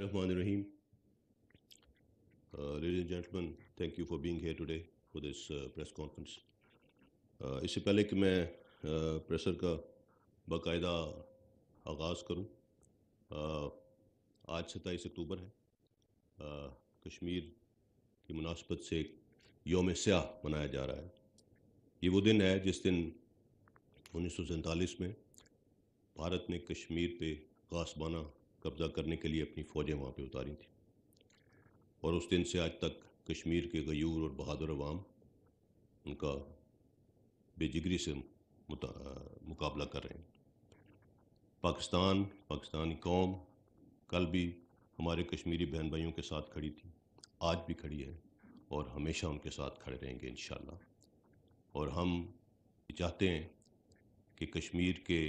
Bismillahirrahmanirrahim. Ladies and gentlemen, thank you for being here today for this press conference. اس سے پہلے کہ میں pressure کا باقاعدہ آغاز کروں، آج 27 اکتوبر ہے، کشمیر کی مناسبت سے ایک یوم سیاہ منایا جا رہا ہے۔ یہ وہ دن ہے جس دن 1947 میں بھارت نے کشمیر پہ غاصبانہ قبضہ کرنے کے لیے اپنی فوجیں وہاں پہ اتاری تھیں، اور اس دن سے آج تک کشمیر کے غیور اور بہادر عوام ان کا بے جگری سے مقابلہ کر رہے ہیں۔ پاکستانی قوم کل بھی ہمارے کشمیری بہن بھائیوں کے ساتھ کھڑی تھی، آج بھی کھڑی ہے، اور ہمیشہ ان کے ساتھ کھڑے رہیں گے انشاءاللہ۔ اور ہم چاہتے ہیں کہ کشمیر کے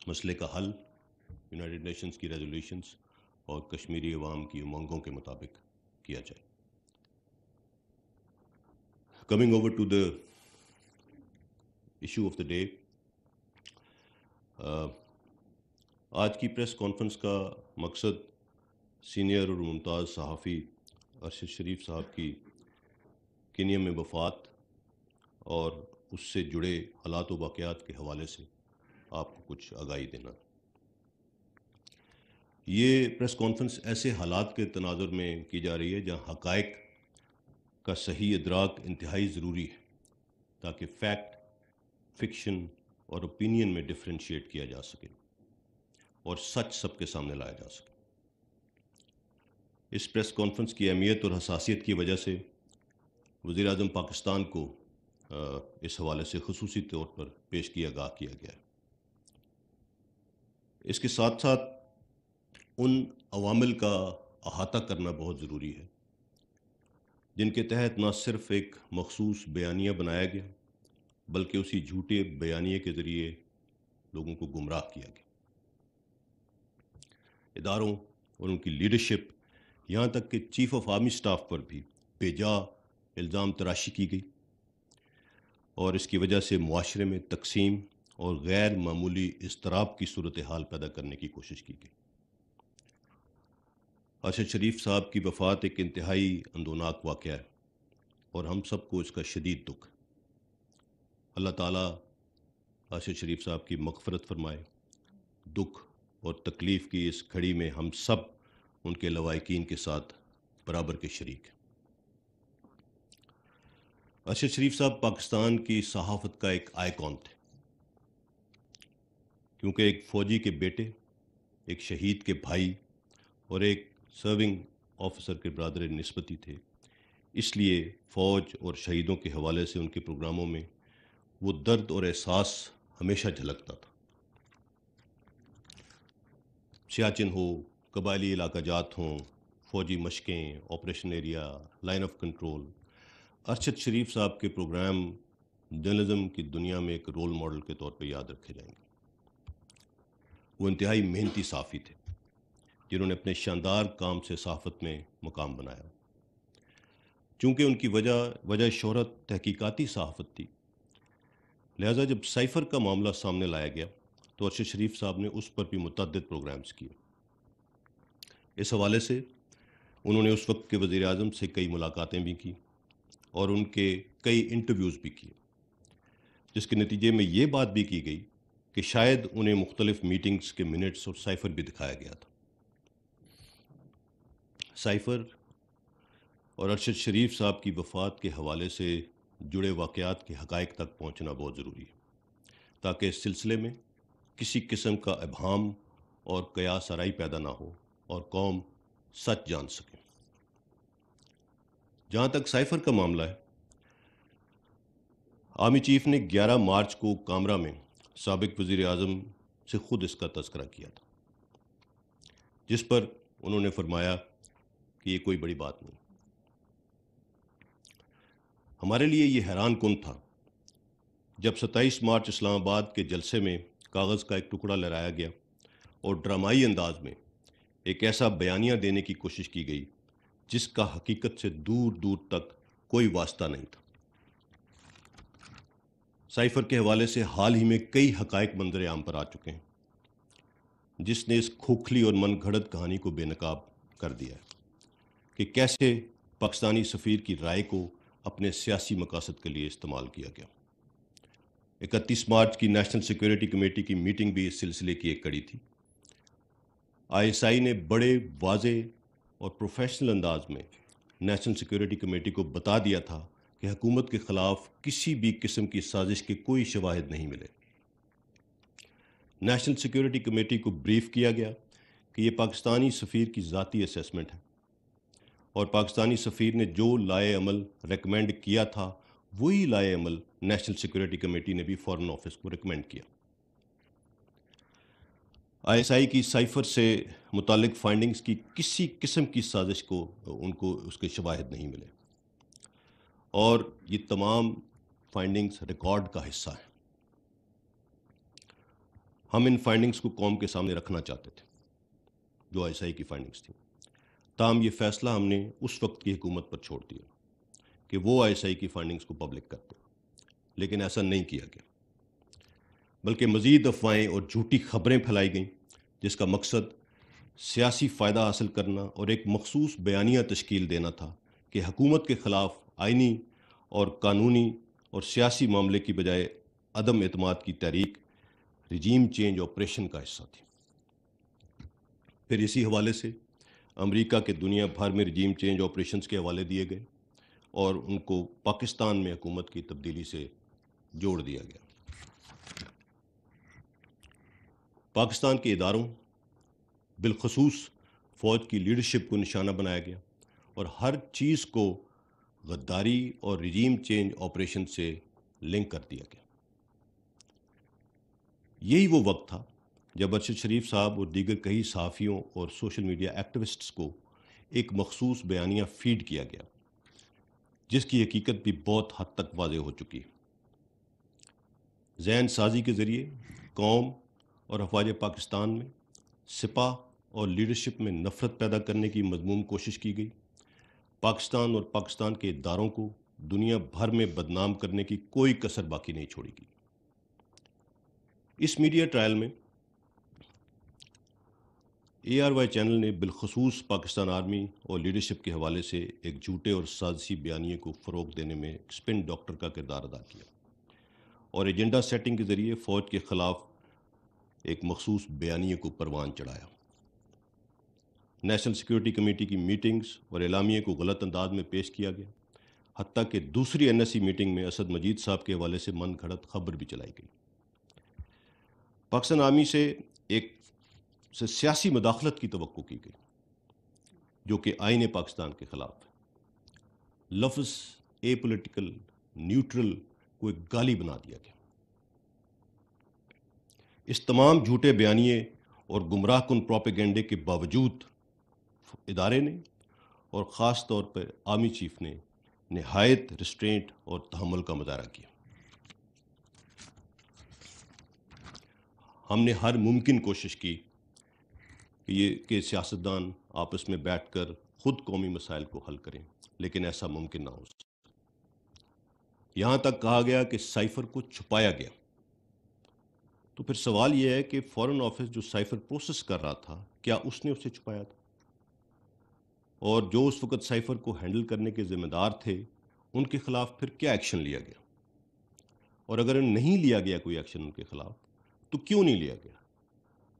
مسئلے کا حل یونائٹڈ نیشنز کی ریزولوشنز اور کشمیری عوام کی امنگوں کے مطابق کیا جائے۔ Coming over to the issue of the day, آج کی پریس کانفرنس کا مقصد سینئر اور ممتاز صحافی ارشد شریف صاحب کی کینیا میں وفات اور اس سے جڑے حالات و واقعات کے حوالے سے آپ کو کچھ آگاہی دینا۔ یہ پریس کانفرنس ایسے حالات کے تناظر میں کی جا رہی ہے جہاں حقائق کا صحیح ادراک انتہائی ضروری ہے، تاکہ فیکٹ، فکشن اور اوپینین میں ڈفرینشیٹ کیا جا سکے اور سچ سب کے سامنے لایا جا سکے۔ اس پریس کانفرنس کی اہمیت اور حساسیت کی وجہ سے وزیر اعظم پاکستان کو اس حوالے سے خصوصی طور پر پیشگی آگاہ کیا گیا ہے۔ اس کے ساتھ ساتھ ان عوامل کا احاطہ کرنا بہت ضروری ہے جن کے تحت نہ صرف ایک مخصوص بیانیہ بنایا گیا بلکہ اسی جھوٹے بیانیے کے ذریعے لوگوں کو گمراہ کیا گیا۔ اداروں اور ان کی لیڈرشپ، یہاں تک کہ چیف آف آرمی سٹاف پر بھی بے جا الزام تراشی کی گئی، اور اس کی وجہ سے معاشرے میں تقسیم اور غیر معمولی اضطراب کی صورتحال پیدا کرنے کی کوشش کی گئی۔ ارشد شریف صاحب کی وفات ایک انتہائی اندوناک واقعہ ہے، اور ہم سب کو اس کا شدید دکھ ہے۔ اللہ تعالیٰ ارشد شریف صاحب کی مغفرت فرمائے۔ دکھ اور تکلیف کی اس گھڑی میں ہم سب ان کے لواحقین کے ساتھ برابر کے شریک ہیں۔ ارشد شریف صاحب پاکستان کی صحافت کا ایک آئیکن تھے، کیونکہ ایک فوجی کے بیٹے، ایک شہید کے بھائی اور ایک سرونگ آفیسر کے برادر نسبتی تھے، اس لیے فوج اور شہیدوں کے حوالے سے ان کے پروگراموں میں وہ درد اور احساس ہمیشہ جھلکتا تھا۔ سیاچن ہو، قبائلی علاقہ جات ہوں، فوجی مشقیں، operation area, line of control, Arshad Sharif صاحب کے پروگرام جرنلزم کی دنیا میں ایک رول ماڈل کے طور پہ یاد رکھے جائیں گے۔ وہ انتہائی محنتی صحافی تھے جنہوں نے اپنے شاندار کام سے صحافت میں مقام بنایا۔ چونکہ ان کی وجہ شہرت تحقیقاتی صحافت تھی، لہٰذا جب سائفر کا معاملہ سامنے لایا گیا تو ارشد شریف صاحب نے اس پر بھی متعدد پروگرامز کیے۔ اس حوالے سے انہوں نے اس وقت کے وزیر اعظم سے کئی ملاقاتیں بھی کی اور ان کے کئی انٹرویوز بھی کیے، جس کے نتیجے میں یہ بات بھی کی گئی کہ شاید انہیں مختلف میٹنگز کے منٹس اور سائفر بھی دکھایا گیا تھا۔ سائفر اور ارشد شریف صاحب کی وفات کے حوالے سے جڑے واقعات کے حقائق تک پہنچنا بہت ضروری ہے، تاکہ اس سلسلے میں کسی قسم کا ابہام اور قیاس آرائی پیدا نہ ہو اور قوم سچ جان سکے۔ جہاں تک سائفر کا معاملہ ہے، آرمی چیف نے 11 مارچ کو کامرا میں سابق وزیر اعظم سے خود اس کا تذکرہ کیا تھا، جس پر انہوں نے فرمایا کہ یہ کوئی بڑی بات نہیں۔ ہمارے لیے یہ حیران کن تھا جب 27 مارچ اسلام آباد کے جلسے میں کاغذ کا ایک ٹکڑا لہرایا گیا اور ڈرامائی انداز میں ایک ایسا بیانیہ دینے کی کوشش کی گئی جس کا حقیقت سے دور دور تک کوئی واسطہ نہیں تھا۔ سائفر کے حوالے سے حال ہی میں کئی حقائق منظر عام پر آ چکے ہیں۔ جس نے اس کھوکھلی اور من گھڑت کہانی کو بے نقاب کر دیا ہے کہ کیسے پاکستانی سفیر کی رائے کو اپنے سیاسی مقاصد کے لیے استعمال کیا گیا۔ 31 مارچ کی نیشنل سیکیورٹی کمیٹی کی میٹنگ بھی اس سلسلے کی ایک کڑی تھی۔ ISI نے بڑے واضح اور پروفیشنل انداز میں نیشنل سیکیورٹی کمیٹی کو بتا دیا تھا کہ حکومت کے خلاف کسی بھی قسم کی سازش کے کوئی شواہد نہیں ملے۔ نیشنل سیکیورٹی کمیٹی کو بریف کیا گیا کہ یہ پاکستانی سفیر کی ذاتی اسیسمنٹ ہے، اور پاکستانی سفیر نے جو لائے عمل ریکمینڈ کیا تھا وہی لائے عمل نیشنل سیکیورٹی کمیٹی نے بھی فارن آفس کو ریکمینڈ کیا۔ ISI کی سائفر سے متعلق فائنڈنگز کی کسی قسم کی سازش کو ان کو اس کے شواہد نہیں ملے، اور یہ تمام فائنڈنگز ریکارڈ کا حصہ ہیں۔ ہم ان فائنڈنگز کو قوم کے سامنے رکھنا چاہتے تھے جو ISI کی فائنڈنگز تھیں، تاہم یہ فیصلہ ہم نے اس وقت کی حکومت پر چھوڑ دیا کہ وہ ISI کی فائنڈنگز کو پبلک کرتے، لیکن ایسا نہیں کیا گیا، بلکہ مزید افواہیں اور جھوٹی خبریں پھیلائی گئیں جس کا مقصد سیاسی فائدہ حاصل کرنا اور ایک مخصوص بیانیہ تشکیل دینا تھا کہ حکومت کے خلاف آئینی اور قانونی اور سیاسی معاملے کی بجائے عدم اعتماد کی تحریک رجیم چینج آپریشن کا حصہ تھی۔ پھر اسی حوالے سے امریکہ کے دنیا بھر میں رجیم چینج آپریشنز کے حوالے دیے گئے اور ان کو پاکستان میں حکومت کی تبدیلی سے جوڑ دیا گیا۔ پاکستان کے اداروں بالخصوص فوج کی لیڈرشپ کو نشانہ بنایا گیا اور ہر چیز کو غداری اور رجیم چینج آپریشن سے لنک کر دیا گیا۔ یہی وہ وقت تھا جب ارشد شریف صاحب اور دیگر کئی صحافیوں اور سوشل میڈیا ایکٹیوسٹس کو ایک مخصوص بیانیہ فیڈ کیا گیا جس کی حقیقت بھی بہت حد تک واضح ہو چکی ہے۔ ذہن سازی کے ذریعے قوم اور افواج پاکستان میں سپاہ اور لیڈرشپ میں نفرت پیدا کرنے کی مذموم کوشش کی گئی۔ پاکستان اور پاکستان کے اداروں کو دنیا بھر میں بدنام کرنے کی کوئی کسر باقی نہیں چھوڑی گئی۔ اس میڈیا ٹرائل میں ARY چینل نے بالخصوص پاکستان آرمی اور لیڈرشپ کے حوالے سے ایک جھوٹے اور سازشی بیانیے کو فروغ دینے میں اسپن ڈاکٹر کا کردار ادا کیا اور ایجنڈا سیٹنگ کے ذریعے فوج کے خلاف ایک مخصوص بیانیے کو پروان چڑھایا۔ نیشنل سیکیورٹی کمیٹی کی میٹنگز اور اعلامیے کو غلط انداز میں پیش کیا گیا، حتیٰ کہ دوسری NSC میٹنگ میں اسد مجید صاحب کے حوالے سے من گھڑت خبر بھی چلائی گئی۔ پاکستان آرمی سے سیاسی مداخلت کی توقع کی گئی جو کہ آئین پاکستان کے خلاف ہے۔ لفظ اے پولیٹیکل نیوٹرل کو ایک گالی بنا دیا گیا۔ اس تمام جھوٹے بیانیے اور گمراہ کن پروپیگنڈے کے باوجود ادارے نے اور خاص طور پر آرمی چیف نے نہایت ریسٹرینٹ اور تحمل کا مظاہرہ کیا۔ ہم نے ہر ممکن کوشش کی کہ سیاستدان آپس میں بیٹھ کر خود قومی مسائل کو حل کریں، لیکن ایسا ممکن نہ ہو سکا۔ یہاں تک کہا گیا کہ سائفر کو چھپایا گیا۔ تو پھر سوال یہ ہے کہ فارن آفس جو سائفر پروسیس کر رہا تھا، کیا اس نے اسے چھپایا تھا؟ اور جو اس وقت سائفر کو ہینڈل کرنے کے ذمہ دار تھے ان کے خلاف پھر کیا ایکشن لیا گیا؟ اور اگر نہیں لیا گیا کوئی ایکشن ان کے خلاف تو کیوں نہیں لیا گیا؟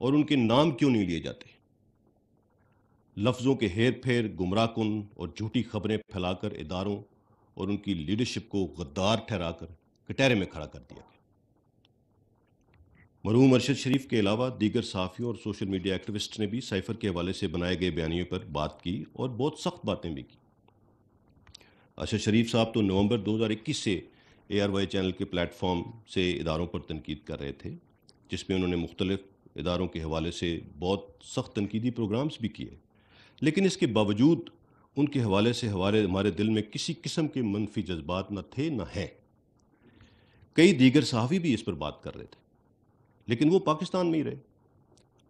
اور ان کے نام کیوں نہیں لیے جاتے؟ لفظوں کے ہیر پھیر، گمراہ کن اور جھوٹی خبریں پھیلا کر اداروں اور ان کی لیڈرشپ کو غدار ٹھہرا کر کٹہرے میں کھڑا کر دیا گیا۔ مرحوم ارشد شریف کے علاوہ دیگر صحافیوں اور سوشل میڈیا ایکٹیوسٹ نے بھی سائفر کے حوالے سے بنائے گئے بیانیوں پر بات کی اور بہت سخت باتیں بھی کی۔ ارشد شریف صاحب تو نومبر 2021 سے ARY چینل کے پلیٹ فارم سے اداروں پر تنقید کر رہے تھے، جس میں انہوں نے مختلف اداروں کے حوالے سے بہت سخت تنقیدی پروگرامز بھی کیے، لیکن اس کے باوجود ان کے حوالے سے ہمارے دل میں کسی قسم کے منفی جذبات نہ تھے نہ ہیں۔ کئی دیگر صحافی بھی اس پر بات کر رہے تھے، لیکن وہ پاکستان میں ہی رہے۔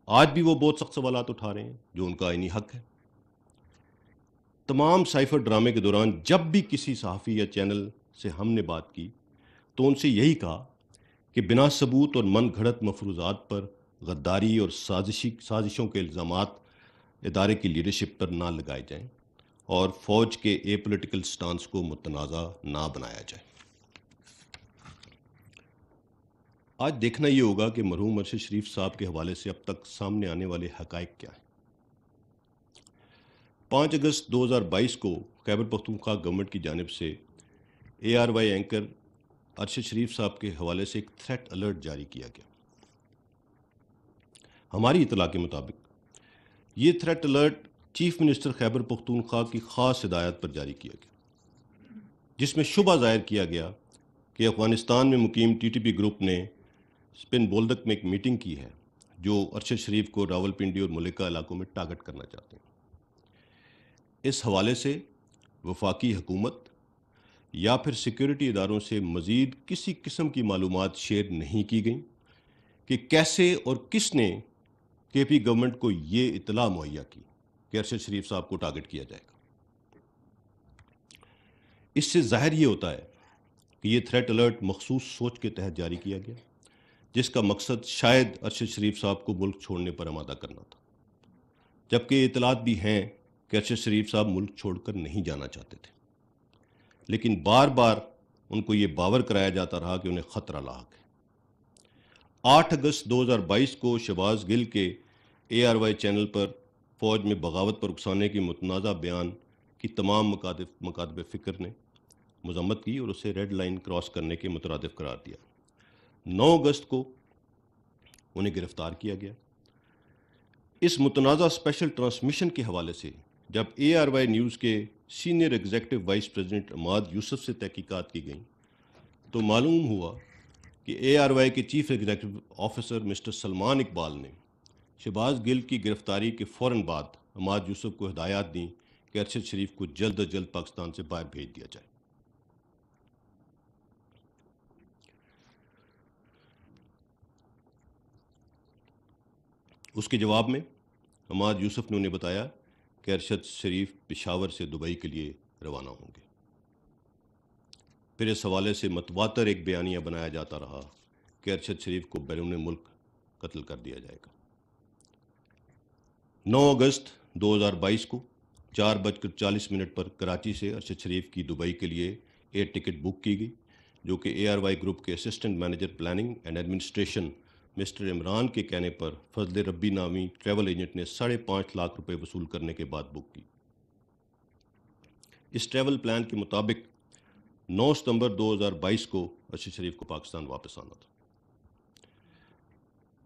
آج بھی وہ بہت سخت سوالات اٹھا رہے ہیں جو ان کا آئینی حق ہے۔ تمام سائفر ڈرامے کے دوران جب بھی کسی صحافی یا چینل سے ہم نے بات کی تو ان سے یہی کہا کہ بنا ثبوت اور من گھڑت مفروضات پر غداری اور سازشوں کے الزامات ادارے کی لیڈرشپ پر نہ لگائے جائیں اور فوج کے اے پولیٹیکل سٹانس کو متنازع نہ بنایا جائے۔ آج دیکھنا یہ ہوگا کہ مرحوم ارشد شریف صاحب کے حوالے سے اب تک سامنے آنے والے حقائق کیا ہیں۔ 5 اگست 2022 کو خیبر پختونخوا گورنمنٹ کی جانب سے ARY اینکر ارشد شریف صاحب کے حوالے سے ایک تھریٹ الرٹ جاری کیا گیا۔ ہماری اطلاع کے مطابق یہ threat alert chief minister Khyber Pakhtunkhwa کی خاص ہدایت پر جاری کیا گیا، جس میں شبہ ظاہر کیا گیا کہ افغانستان میں مقیم TTP گروپ نے سپن بولدک میں ایک میٹنگ کی ہے جو ارشد شریف کو راولپنڈی اور ملکہ علاقوں میں ٹارگٹ کرنا چاہتے ہیں۔ اس حوالے سے وفاقی حکومت یا پھر سیکیورٹی اداروں سے مزید کسی قسم کی معلومات شیئر نہیں کی گئیں کہ کیسے اور کس نے KP گورنمنٹ کو یہ اطلاع مہیا کی کہ ارشد شریف صاحب کو ٹارگٹ کیا جائے گا۔ اس سے ظاہر یہ ہوتا ہے کہ یہ تھریٹ الرٹ مخصوص سوچ کے تحت جاری کیا گیا، جس کا مقصد شاید ارشد شریف صاحب کو ملک چھوڑنے پر آمادہ کرنا تھا، جبکہ اطلاعات بھی ہیں کہ ارشد شریف صاحب ملک چھوڑ کر نہیں جانا چاہتے تھے، لیکن بار بار ان کو یہ باور کرایا جاتا رہا کہ انہیں خطرہ لاحق ہے۔ 8 اگست 2022 کو شہباز گل کے ARY چینل پر فوج میں بغاوت پر اکسانے کی متنازع بیان کی تمام مکاتب فکر نے مذمت کی اور اسے ریڈ لائن کراس کرنے کے مترادف قرار دیا۔ 9 اگست کو انہیں گرفتار کیا گیا۔ اس متنازع اسپیشل ٹرانسمیشن کے حوالے سے جب ARY نیوز کے سینئر ایگزیکٹو وائس پریزیڈنٹ عماد یوسف سے تحقیقات کی گئیں تو معلوم ہوا کہ ARY کے chief executive officer mister Salman Iqbal نے شہباز گل کی گرفتاری کے فوراً بعد عماد یوسف کو ہدایات دیں کہ ارشد شریف کو جلد از جلد پاکستان سے باہر بھیج دیا جائے۔ اس کے جواب میں عماد یوسف نے انہیں بتایا کہ ارشد شریف پشاور سے دبئی کے لیے روانہ ہوں گے۔ پھر اس حوالے سے متواتر ایک بیانیہ بنایا جاتا رہا کہ ارشد شریف کو بیرون ملک قتل کر دیا جائے گا۔ 9 اگست 2022 کو 4:40 پر کراچی سے ارشد شریف کی دبئی کے لیے ایئر ٹکٹ بک کی گئی، جو کہ ARY گروپ کے assistant manager planning and administration mister Imran کے کہنے پر فضل ربی نامی ٹریول ایجنٹ نے 5.5 لاکھ روپے وصول کرنے کے بعد بک کی۔ اس ٹریول پلان کے مطابق 9 ستمبر 2022 کو ارشد شریف کو پاکستان واپس آنا تھا۔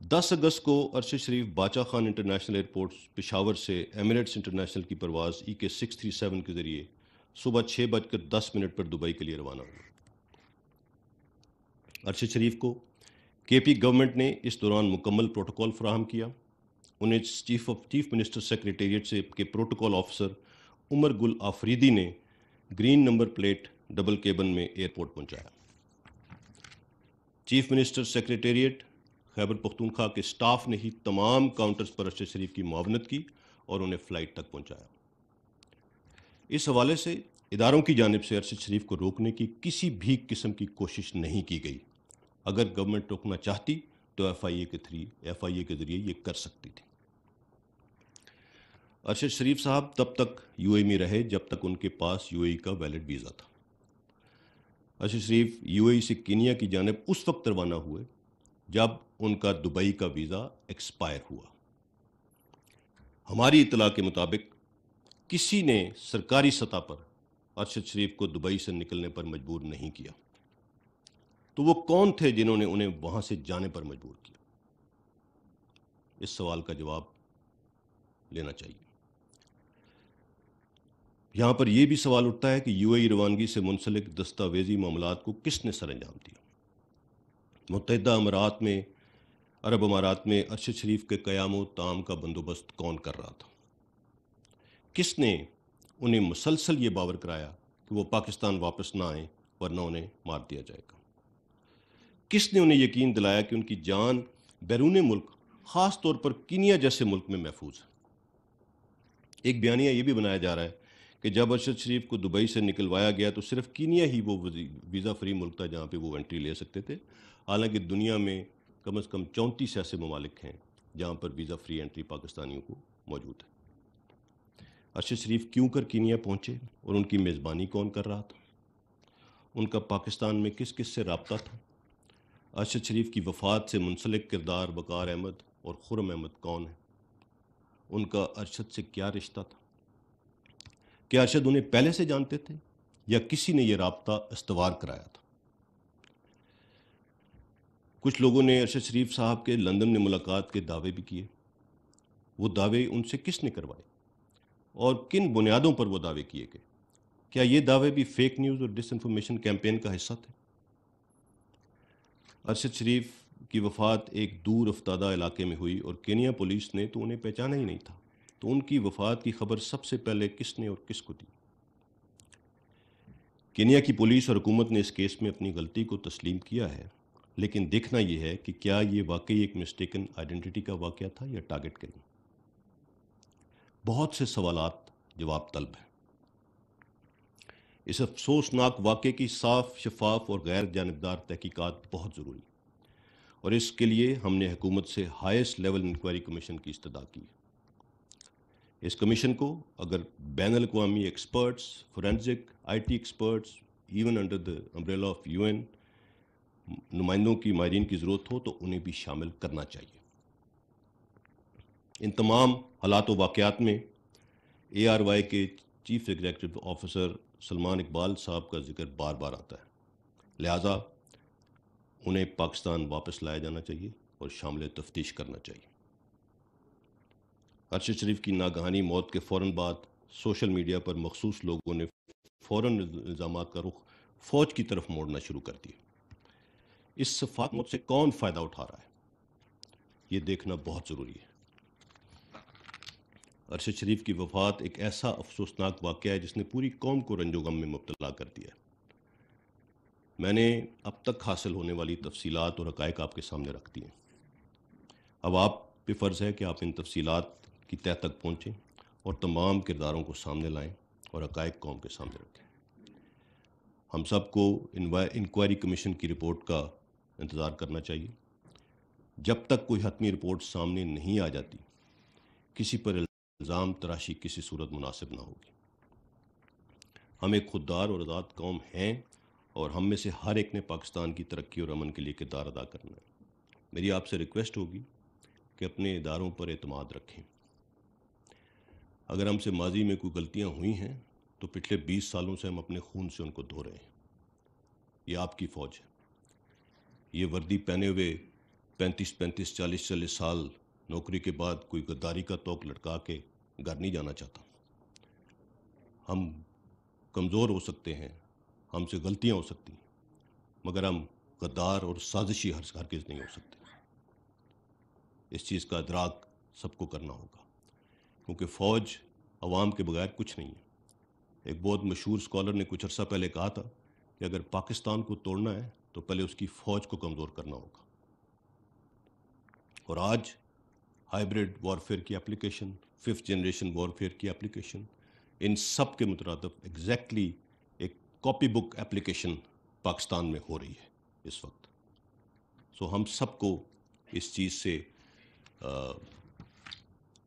10 اگست کو ارشد شریف باچا خان انٹرنیشنل ایئرپورٹ پشاور سے ایمریٹس انٹرنیشنل کی پرواز EK 637 کے ذریعے صبح 6:10 پر دبئی کے لیے روانہ ہوئے۔ ارشد شریف کو KP گورنمنٹ نے اس دوران مکمل پروٹوکول فراہم کیا۔ انہیں چیف منسٹر سیکریٹریٹ سے کے پروٹوکول آفیسر عمر گل آفریدی نے green number plate double cabin میں ایئرپورٹ پہنچایا۔ Chief minister secretariat Khyber Pakhtunkhwa کے سٹاف نے ہی تمام کاؤنٹرز پر ارشد شریف کی معاونت کی اور انہیں فلائٹ تک پہنچایا۔ اس حوالے سے اداروں کی جانب سے ارشد شریف کو روکنے کی کسی بھی قسم کی کوشش نہیں کی گئی۔ اگر گورنمنٹ روکنا چاہتی تو FIA کے ذریعے یہ کر سکتی تھی۔ ارشد شریف صاحب تب تک UAE میں رہے جب تک ان کے پاس UAE کا ویلڈ ویزا تھا۔ ارشد شریف UAE سے کینیا کی جانب اس وقت روانہ ہوئے جب ان کا دبئی کا ویزا ایکسپائر ہوا۔ ہماری اطلاع کے مطابق کسی نے سرکاری سطح پر ارشد شریف کو دبئی سے نکلنے پر مجبور نہیں کیا، تو وہ کون تھے جنہوں نے انہیں وہاں سے جانے پر مجبور کیا؟ اس سوال کا جواب لینا چاہیے۔ یہاں پر یہ بھی سوال اٹھتا ہے کہ UAE روانگی سے منسلک دستاویزی معاملات کو کس نے سر انجام دیا؟ متحدہ عرب امارات میں ارشد شریف کے قیام و طعام کا بندوبست کون کر رہا تھا؟ کس نے انہیں مسلسل یہ باور کرایا کہ وہ پاکستان واپس نہ آئیں ورنہ انہیں مار دیا جائے گا؟ کس نے انہیں یقین دلایا کہ ان کی جان بیرون ملک، خاص طور پر کینیا جیسے ملک میں محفوظ ہے؟ ایک بیانیہ یہ بھی بنایا جا رہا ہے کہ جب ارشد شریف کو دبئی سے نکلوایا گیا تو صرف کینیا ہی وہ ویزا فری ملک تھا جہاں پہ وہ انٹری لے سکتے تھے، حالانکہ دنیا میں کم از کم 34 ایسے ممالک ہیں جہاں پر ویزا فری انٹری پاکستانیوں کو موجود ہے۔ ارشد شریف کیوں کر کینیا پہنچے اور ان کی میزبانی کون کر رہا تھا؟ ان کا پاکستان میں کس کس سے رابطہ تھا؟ ارشد شریف کی وفات سے منسلک کردار وقار احمد اور خرم احمد کون ہیں؟ ان کا ارشد سے کیا رشتہ تھا؟ کیا ارشد انہیں پہلے سے جانتے تھے یا کسی نے یہ رابطہ استوار کرایا تھا؟ کچھ لوگوں نے ارشد شریف صاحب کے لندن میں ملاقات کے دعوے بھی کیے۔ وہ دعوے ان سے کس نے کروائے اور کن بنیادوں پر وہ دعوے کیے گئے؟ کیا یہ دعوے بھی فیک نیوز اور ڈس انفارمیشن کیمپین کا حصہ تھے؟ ارشد شریف کی وفات ایک دور افتادہ علاقے میں ہوئی اور کینیا پولیس نے تو انہیں پہچانا ہی نہیں تھا، تو ان کی وفات کی خبر سب سے پہلے کس نے اور کس کو دی؟ کینیا کی پولیس اور حکومت نے اس کیس میں اپنی غلطی کو تسلیم کیا ہے، لیکن دیکھنا یہ ہے کہ کیا یہ واقعی ایک مسٹیکن آئیڈینٹی کا واقعہ تھا یا ٹارگٹ کلنگ۔ بہت سے سوالات جواب طلب ہیں۔ اس افسوسناک واقعے کی صاف، شفاف اور غیر جانبدار تحقیقات بہت ضروری، اور اس کے لیے ہم نے حکومت سے ہائیسٹ لیول انکوائری کمیشن کی استدعا کی۔ اس کمیشن کو اگر بین الاقوامی experts, forensic, I T experts, even under the umbrella of U N نمائندوں کی ماہرین کی ضرورت ہو تو انہیں بھی شامل کرنا چاہیے۔ ان تمام حالات و واقعات میں اے آر وائی کے chief executive officer Salman Iqbal صاحب کا ذکر بار بار آتا ہے، لہٰذا انہیں پاکستان واپس لایا جانا چاہیے اور شامل تفتیش کرنا چاہیے۔ ارشد شریف کی ناگہانی موت کے فوراً بعد سوشل میڈیا پر مخصوص لوگوں نے فوراً الزامات کا رخ فوج کی طرف موڑنا شروع کر دیا۔ اس صفات موت سے کون فائدہ اٹھا رہا ہے، یہ دیکھنا بہت ضروری ہے۔ ارشد شریف کی وفات ایک ایسا افسوسناک واقعہ ہے جس نے پوری قوم کو رنج و غم میں مبتلا کر دیا ہے۔ میں نے اب تک حاصل ہونے والی تفصیلات اور حقائق آپ کے سامنے رکھ دی ہیں۔ اب آپ پہ فرض ہے کہ آپ ان تفصیلات کی تہہ تک پہنچیں اور تمام کرداروں کو سامنے لائیں اور حقائق قوم کے سامنے رکھیں۔ ہم سب کو انکوائری کمیشن کی رپورٹ کا انتظار کرنا چاہیے۔ جب تک کوئی حتمی رپورٹ سامنے نہیں آ جاتی، کسی پر الزام تراشی کسی صورت مناسب نہ ہوگی۔ ہم ایک خوددار اور آزاد قوم ہیں اور ہم میں سے ہر ایک نے پاکستان کی ترقی اور امن کے لیے کردار ادا کرنا ہے۔ میری آپ سے ریکویسٹ ہوگی کہ اپنے اداروں پر اعتماد رکھیں۔ اگر ہم سے ماضی میں کوئی غلطیاں ہوئی ہیں تو پچھلے 20 سالوں سے ہم اپنے خون سے ان کو دھو رہے ہیں۔ یہ آپ کی فوج ہے۔ یہ وردی پہنے ہوئے 35 40 سال نوکری کے بعد کوئی غداری کا توق لٹکا کے گھر نہیں جانا چاہتا۔ ہم کمزور ہو سکتے ہیں، ہم سے غلطیاں ہو سکتی ہیں، مگر ہم غدار اور سازشی ہرگز نہیں ہو سکتے۔ اس چیز کا ادراک سب کو کرنا ہوگا، کیونکہ فوج عوام کے بغیر کچھ نہیں ہے۔ ایک بہت مشہور اسکالر نے کچھ عرصہ پہلے کہا تھا کہ اگر پاکستان کو توڑنا ہے تو پہلے اس کی فوج کو کمزور کرنا ہوگا۔ اور آج ہائیبریڈ وارفیئر کی اپلیکیشن، 5th جنریشن وارفیئر کی اپلیکیشن، ان سب کے مترادف ایگزیکٹلی ایک کاپی بک اپلیکیشن پاکستان میں ہو رہی ہے اس وقت۔ سو ہم سب کو اس چیز سے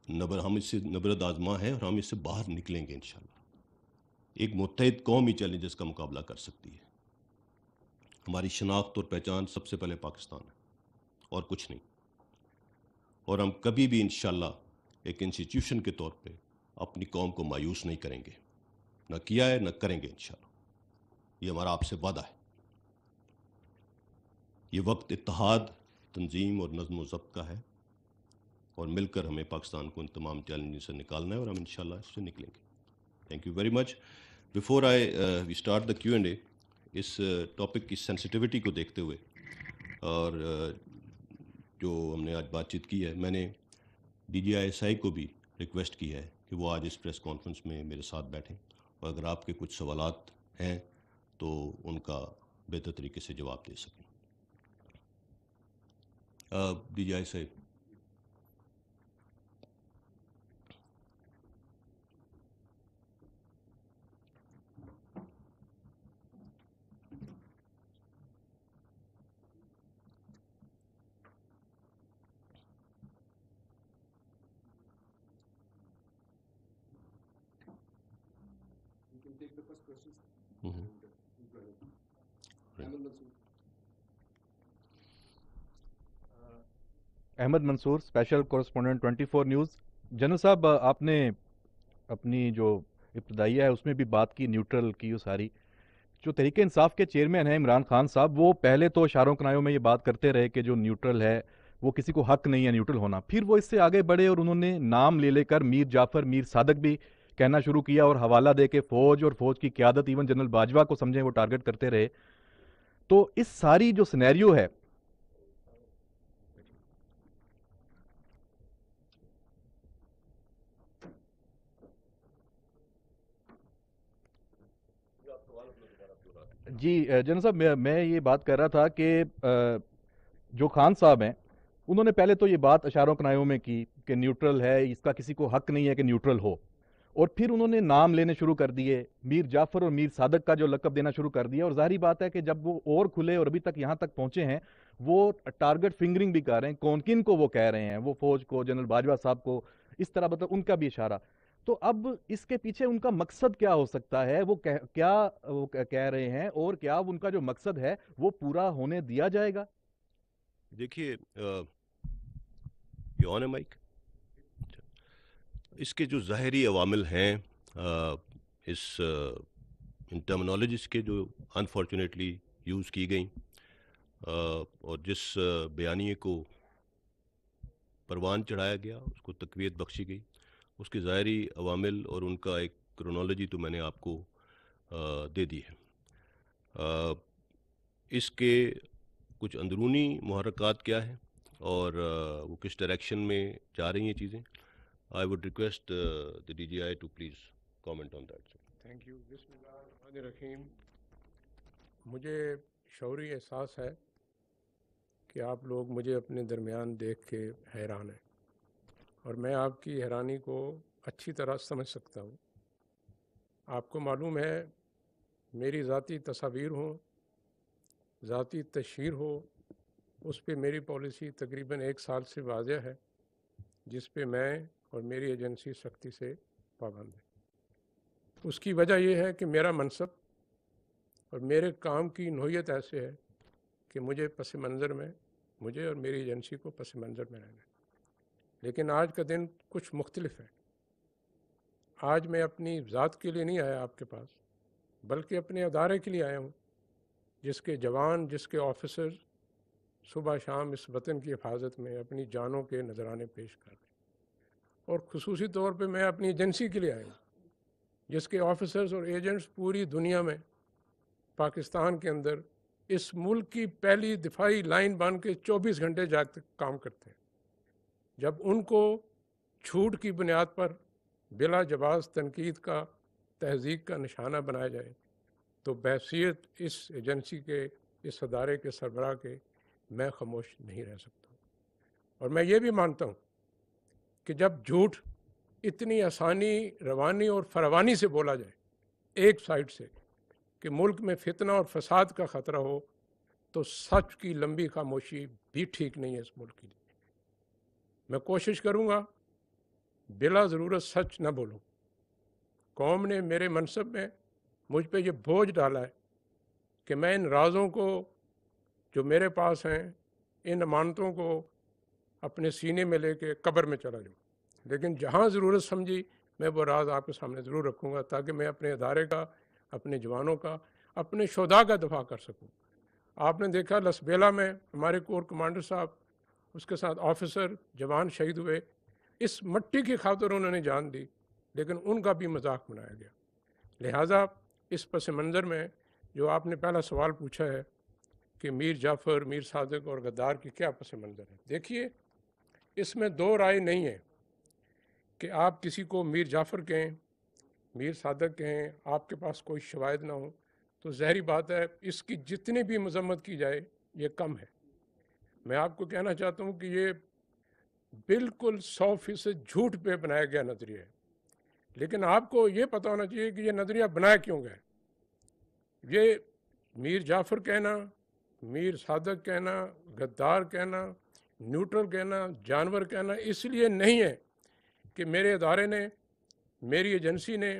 ہم اس سے نبرد آزما ہے اور ہم اس سے باہر نکلیں گے انشاءاللہ۔ ایک متحد قوم ہی چیلنجز کا مقابلہ کر سکتی ہے۔ ہماری شناخت اور پہچان سب سے پہلے پاکستان ہے اور کچھ نہیں، اور ہم کبھی بھی انشاءاللہ ایک انسٹیٹیوشن کے طور پہ اپنی قوم کو مایوس نہیں کریں گے، نہ کیا ہے نہ کریں گے انشاءاللہ۔ یہ ہمارا آپ سے وعدہ ہے۔ یہ وقت اتحاد، تنظیم اور نظم و ضبط کا ہے، اور مل کر ہمیں پاکستان کو ان تمام چیلنجز سے نکالنا ہے، اور ہم انشاءاللہ اس سے نکلیں گے۔ Thank you very much. Before we start the Q and A, اس ٹاپک کی سینسٹیوٹی کو دیکھتے ہوئے اور جو ہم نے آج بات چیت کی ہے، میں نے ڈی جی آئی ایس آئی کو بھی ریکویسٹ کی ہے کہ وہ آج اس پریس کانفرنس میں میرے ساتھ بیٹھیں، اور اگر آپ کے کچھ سوالات ہیں تو ان کا بہتر طریقے سے جواب دے سکیں۔ D G I S I. Ahmed Mansoor, special correspondent 24 news. General صاحب، آپ نے اپنی جو ابتدائیہ ہے اس میں بھی بات کی نیوٹرل کی، وہ ساری جو تحریک انصاف کے چیئرمین ہیں عمران خان صاحب، وہ پہلے تو اشاروں کنایوں میں یہ بات کرتے رہے کہ جو نیوٹرل ہے وہ کسی کو حق نہیں ہے نیوٹرل ہونا، پھر وہ اس سے آگے بڑھے اور انہوں نے نام لے لے کر میر جعفر میر صادق بھی کہنا شروع کیا اور حوالہ دے کے فوج اور فوج کی قیادت ایون جنرل باجوہ کو سمجھیں وہ ٹارگٹ کرتے رہے۔ تو اس ساری جو سینیریو ہے، جی جنرل صاحب، میں یہ بات کر رہا تھا کہ جو خان صاحب ہیں انہوں نے پہلے تو یہ بات اشاروں کنایوں میں کی کہ نیوٹرل ہے، اس کا کسی کو حق نہیں ہے کہ نیوٹرل ہو، اور پھر انہوں نے نام لینے شروع کر دیے، میر جعفر اور میر صادق کا جو لقب دینا شروع کر دیا، اور ظاہری بات ہے کہ جب وہ اور کھلے اور ابھی تک یہاں تک پہنچے ہیں، وہ ٹارگٹ فنگرنگ بھی کر رہے ہیں، کون کن کو وہ کہہ رہے ہیں، وہ فوج کو، جنرل باجوہ صاحب کو، اس طرح مطلب ان کا بھی اشارہ۔ تو اب اس کے پیچھے ان کا مقصد کیا ہو سکتا ہے، وہ کیا وہ کہہ رہے ہیں، اور کیا ان کا جو مقصد ہے وہ پورا ہونے دیا جائے گا؟ دیکھیے، یہ آن ہے مائک، اس کے جو ظاہری عوامل ہیں اس ان ٹرمنالوجیز کے جو انفارچونیٹلی یوز کی گئیں اور جس بیانیے کو پروان چڑھایا گیا، اس کو تقویت بخشی گئی، اس کے ظاہری عوامل اور ان کا ایک کرونالوجی تو میں نے آپ کو دے دی ہے۔ اس کے کچھ اندرونی محرکات کیا ہیں اور وہ کس ڈائریکشن میں جا رہی ہیں چیزیں، I would request the DGI to please comment on that. Thank you. بسم اللہ الرحمن الرحیم۔ مجھے شعوری احساس ہے کہ آپ لوگ مجھے اپنے درمیان دیکھ کے حیران ہیں، اور میں آپ کی حیرانی کو اچھی طرح سمجھ سکتا ہوں۔ آپ کو معلوم ہے میری ذاتی تصاویر ہوں، ذاتی تشہیر ہو، اس پہ میری پالیسی تقریباً 1 سال سے واضح ہے، جس پہ میں اور میری ایجنسی سختی سے پابند ہے۔ اس کی وجہ یہ ہے کہ میرا منصب اور میرے کام کی نوعیت ایسے ہے کہ مجھے پس منظر میں، مجھے اور میری ایجنسی کو پس منظر میں رہنا ہے۔ لیکن آج کا دن کچھ مختلف ہے۔ آج میں اپنی ذات کے لیے نہیں آیا آپ کے پاس، بلکہ اپنے ادارے کے لیے آیا ہوں، جس کے جوان، جس کے آفیسر صبح شام اس وطن کی حفاظت میں اپنی جانوں کے نذرانے پیش کر رہے ہیں، اور خصوصی طور پہ میں اپنی ایجنسی کے لیے آیا ہوں، جس کے آفیسرز اور ایجنٹس پوری دنیا میں، پاکستان کے اندر اس ملک کی پہلی دفاعی لائن بن کے 24 گھنٹے جاگ کام کرتے ہیں۔ جب ان کو جھوٹ کی بنیاد پر بلا جواز تنقید کا، تہذیب کا نشانہ بنایا جائے، تو بحیثیت اس ایجنسی کے، اس ادارے کے سربراہ کے، میں خاموش نہیں رہ سکتا۔ اور میں یہ بھی مانتا ہوں کہ جب جھوٹ اتنی آسانی، روانی اور فراوانی سے بولا جائے ایک سائڈ سے کہ ملک میں فتنہ اور فساد کا خطرہ ہو، تو سچ کی لمبی خاموشی بھی ٹھیک نہیں ہے اس ملک کے لیے۔ میں کوشش کروں گا بلا ضرورت سچ نہ بولوں۔ قوم نے میرے منصب میں مجھ پہ یہ بوجھ ڈالا ہے کہ میں ان رازوں کو جو میرے پاس ہیں، ان امانتوں کو اپنے سینے میں لے کے قبر میں چلا جاؤں، لیکن جہاں ضرورت سمجھی میں وہ راز آپ کے سامنے ضرور رکھوں گا، تاکہ میں اپنے ادارے کا، اپنے جوانوں کا، اپنے شہداء کا دفاع کر سکوں۔ آپ نے دیکھا لسبیلا میں ہمارے کور کمانڈر صاحب، اس کے ساتھ آفیسر، جوان شہید ہوئے، اس مٹی کی خاطر انہوں نے جان دی، لیکن ان کا بھی مذاق بنایا گیا۔ لہٰذا اس پس منظر میں جو آپ نے پہلا سوال پوچھا ہے کہ میر جعفر، میر صادق اور غدار کی کیا پس منظر ہے، دیکھیے اس میں دو رائے نہیں ہے کہ آپ کسی کو میر جعفر کہیں، میر صادق کہیں، آپ کے پاس کوئی شواہد نہ ہو، تو ظاہری بات ہے اس کی جتنی بھی مذمت کی جائے یہ کم ہے۔ میں آپ کو کہنا چاہتا ہوں کہ یہ بالکل 100% جھوٹ پہ بنایا گیا نظریہ ہے، لیکن آپ کو یہ پتہ ہونا چاہیے کہ یہ نظریہ بنایا کیوں گیا ہے۔ یہ میر جعفر کہنا، میر صادق کہنا، غدار کہنا، نیوٹرل کہنا، جانور کہنا اس لیے نہیں ہے کہ میرے ادارے نے، میری ایجنسی نے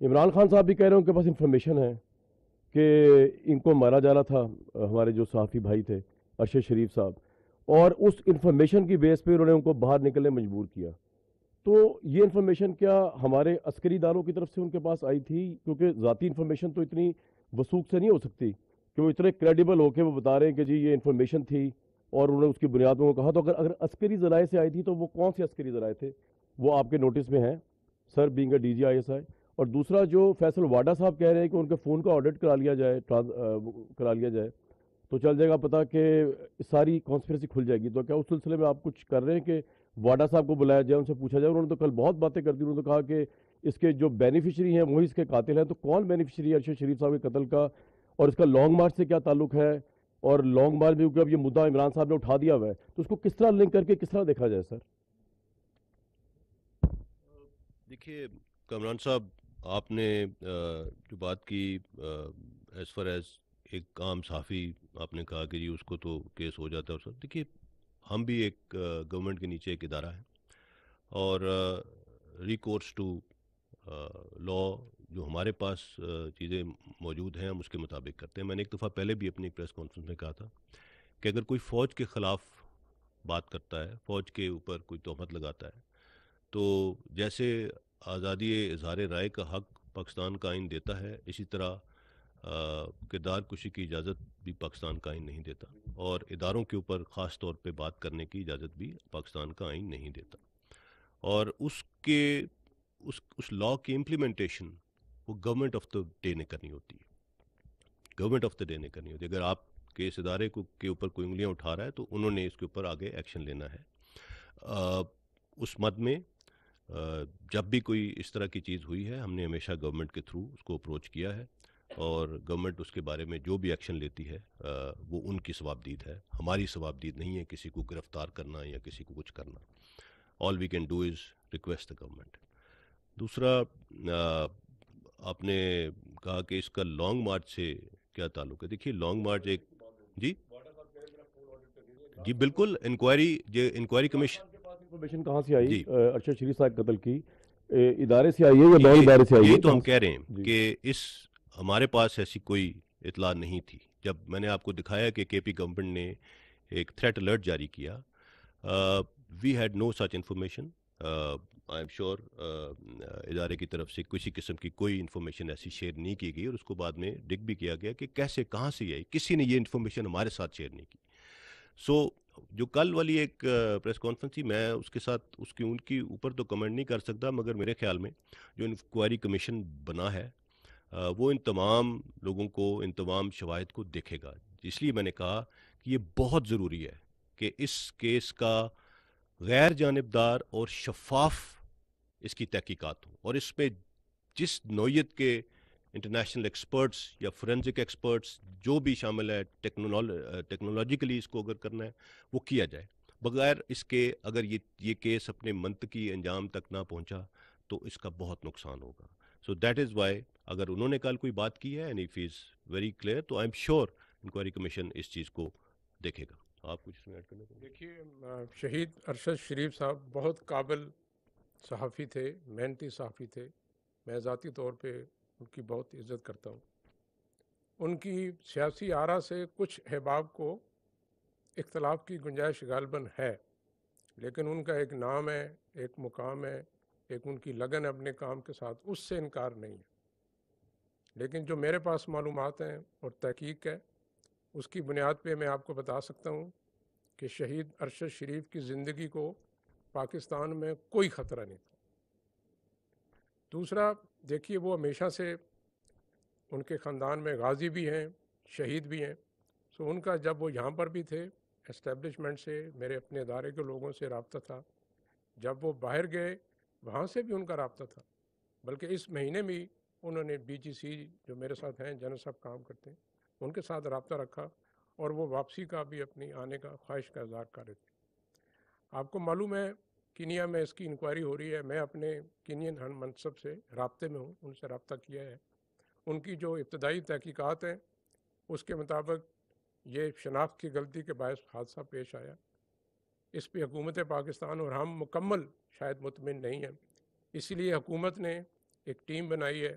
عمران خان صاحب بھی کہہ رہے ہیں ان کے پاس انفارمیشن ہے کہ ان کو مارا جا رہا تھا، ہمارے جو صحافی بھائی تھے ارشد شریف صاحب، اور اس انفارمیشن کی بیس پہ انہوں نے ان کو باہر نکلنے مجبور کیا. تو یہ انفارمیشن کیا ہمارے عسکری اداروں کی طرف سے ان کے پاس آئی تھی؟ کیونکہ ذاتی انفارمیشن تو اتنی وثوق سے نہیں ہو سکتی کہ وہ اتنے کریڈیبل ہو کے وہ بتا رہے ہیں کہ جی یہ انفارمیشن تھی اور انہوں نے اس کی بنیاد میں وہ کہا. تو اگر عسکری ذرائع سے آئی تھی تو وہ کون سے عسکری ذرائع تھے؟ وہ آپ کے نوٹس میں ہیں سر، بینگ اے DGISI. اور دوسرا جو فیصل واڈا صاحب کہہ رہے ہیں کہ ان کے فون کا آڈٹ کرا لیا جائے تو چل جائے گا پتہ کہ ساری کانسپریسی کھل جائے گی. تو کیا اس سلسلے میں آپ کچھ کر رہے ہیں کہ واڈا صاحب کو بلایا جائے، ان سے پوچھا جائے؟ انہوں نے تو کل بہت باتیں کر دی، انہوں نے کہا کہ اس کے جو بینیفیشری ہیں وہی اس کے قاتل ہیں. تو کون بینیفیشری ہے ارشد شریف صاحب کے قتل کا، اور اس کا لانگ مارچ سے کیا تعلق ہے؟ اور لانگ مارچ میں اب یہ مدعا عمران صاحب نے اٹھا دیا ہوا ہے تو اس کو کس طرح لنک کر کے کس طرح دیکھا جائے سر؟ دیکھیے کامران صاحب، آپ نے جو بات کی ایز فار ایز ایک عام صحافی، آپ نے کہا کہ جی اس کو تو کیس ہو جاتا ہے. سر دیکھیے، ہم بھی ایک گورنمنٹ کے نیچے ایک ادارہ ہے، اور ریکورس ٹو لا جو ہمارے پاس چیزیں موجود ہیں ہم اس کے مطابق کرتے ہیں. میں نے ایک دفعہ پہلے بھی اپنی پریس کانفرنس میں کہا تھا کہ اگر کوئی فوج کے خلاف بات کرتا ہے، فوج کے اوپر کوئی تہمت لگاتا ہے، تو جیسے آزادی اظہار رائے کا حق پاکستان کا آئین دیتا ہے، اسی طرح کردار کشی کی اجازت بھی پاکستان کا آئین نہیں دیتا، اور اداروں کے اوپر خاص طور پہ بات کرنے کی اجازت بھی پاکستان کا آئین نہیں دیتا. اور اس لا کی امپلیمنٹیشن وہ گورنمنٹ آف دا ڈے نے کرنی ہوتی ہے، گورنمنٹ آف دا ڈے نے کرنی ہوتی ہے. اگر آپ کے اس ادارے کے اوپر کوئی انگلیاں اٹھا رہا ہے تو انہوں نے اس کے اوپر آگے ایکشن لینا ہے. اس مد میں جب بھی کوئی اس طرح کی چیز ہوئی ہے، ہم نے ہمیشہ گورنمنٹ کے تھرو اس کو اپروچ کیا ہے، اور گورنمنٹ اس کے بارے میں جو بھی ایکشن لیتی ہے وہ ان کی ثوابدید ہے، ہماری ثوابدید نہیں ہے کسی کو گرفتار کرنا یا کسی کو کچھ کرنا. All we can do is request the government. دوسرا، آپ نے کہا کہ اس کا لانگ مارچ سے کیا تعلق ہے. دیکھیے لانگ مارچ ایک جی بالکل انکوائری کمیشن انفارمیشن کہاں سے آئی جی ارشد شریف صاحب قتل کی؟ ادارے سے آئی ہے یا نان ادارے سے آئی ہے؟ یہی تو ہم کہہ رہے ہیں کہ ہمارے پاس ایسی کوئی اطلاع نہیں تھی. جب میں نے آپ کو دکھایا کہ KP گورنمنٹ نے ایک تھریٹ الرٹ جاری کیا، we had no such information. I am sure ادارے کی طرف سے کسی قسم کی کوئی انفارمیشن ایسی شیئر نہیں کی گئی، اور اس کو بعد میں ڈگ بھی کیا گیا کہ کیسے کہاں سے آئی، کسی نے یہ انفارمیشن ہمارے ساتھ شیئر نہیں کی. سو جو کل والی ایک پریس کانفرنس تھی، میں اس کے ساتھ ان کی اوپر تو کمنٹ نہیں کر سکتا، مگر میرے خیال میں جو انکوائری کمیشن بنا ہے وہ ان تمام لوگوں کو، ان تمام شواہد کو دیکھے گا. اس لیے میں نے کہا کہ یہ بہت ضروری ہے کہ اس کیس کا غیر جانبدار اور شفاف اس کی تحقیقات ہوں، اور اس میں جس نوعیت کے انٹرنیشنل ایکسپرٹس یا فورینزک ایکسپرٹس جو بھی شامل ہے، ٹیکنالوجیکلی اس کو اگر کرنا ہے وہ کیا جائے. بغیر اس کے اگر یہ کیس اپنے منطقی انجام تک نہ پہنچا تو اس کا بہت نقصان ہوگا. سو دیٹ از وائی اگر انہوں نے کل کوئی بات کی ہے and if is very clear, تو I M sure inquiry commission اس چیز کو دیکھے گا. آپ کچھ اس میں ایڈ کرنا چاہیں گے؟ دیکھیے، شہید ارشد شریف صاحب بہت قابل صحافی تھے، محنتی صحافی تھے. میں ذاتی طور پہ ان کی بہت عزت کرتا ہوں. ان کی سیاسی آرا سے کچھ احباب کو اختلاف کی گنجائش غالباً ہے، لیکن ان کا ایک نام ہے، ایک مقام ہے، ایک ان کی لگن ہے اپنے کام کے ساتھ، اس سے انکار نہیں ہے. لیکن جو میرے پاس معلومات ہیں اور تحقیق ہے، اس کی بنیاد پہ میں آپ کو بتا سکتا ہوں کہ شہید ارشد شریف کی زندگی کو پاکستان میں کوئی خطرہ نہیں تھا. دوسرا، دیکھیے وہ ہمیشہ سے ان کے خاندان میں غازی بھی ہیں، شہید بھی ہیں. سو ان کا جب وہ یہاں پر بھی تھے، اسٹیبلشمنٹ سے، میرے اپنے ادارے کے لوگوں سے رابطہ تھا. جب وہ باہر گئے وہاں سے بھی ان کا رابطہ تھا. بلکہ اس مہینے میں انہوں نے BGC جو میرے ساتھ ہیں، جنرل صاحب کام کرتے ہیں، ان کے ساتھ رابطہ رکھا، اور وہ واپسی کا بھی اپنی آنے کا خواہش کا اظہار کر رہے تھے. آپ کو معلوم ہے کینیا میں اس کی انکوائری ہو رہی ہے. میں اپنے کینین ہم منصب سے رابطے میں ہوں، ان سے رابطہ کیا ہے. ان کی جو ابتدائی تحقیقات ہیں اس کے مطابق یہ شناخت کی غلطی کے باعث حادثہ پیش آیا. اس پہ حکومت پاکستان اور ہم مکمل شاید مطمئن نہیں ہیں. اسی لیے حکومت نے ایک ٹیم بنائی ہے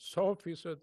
100%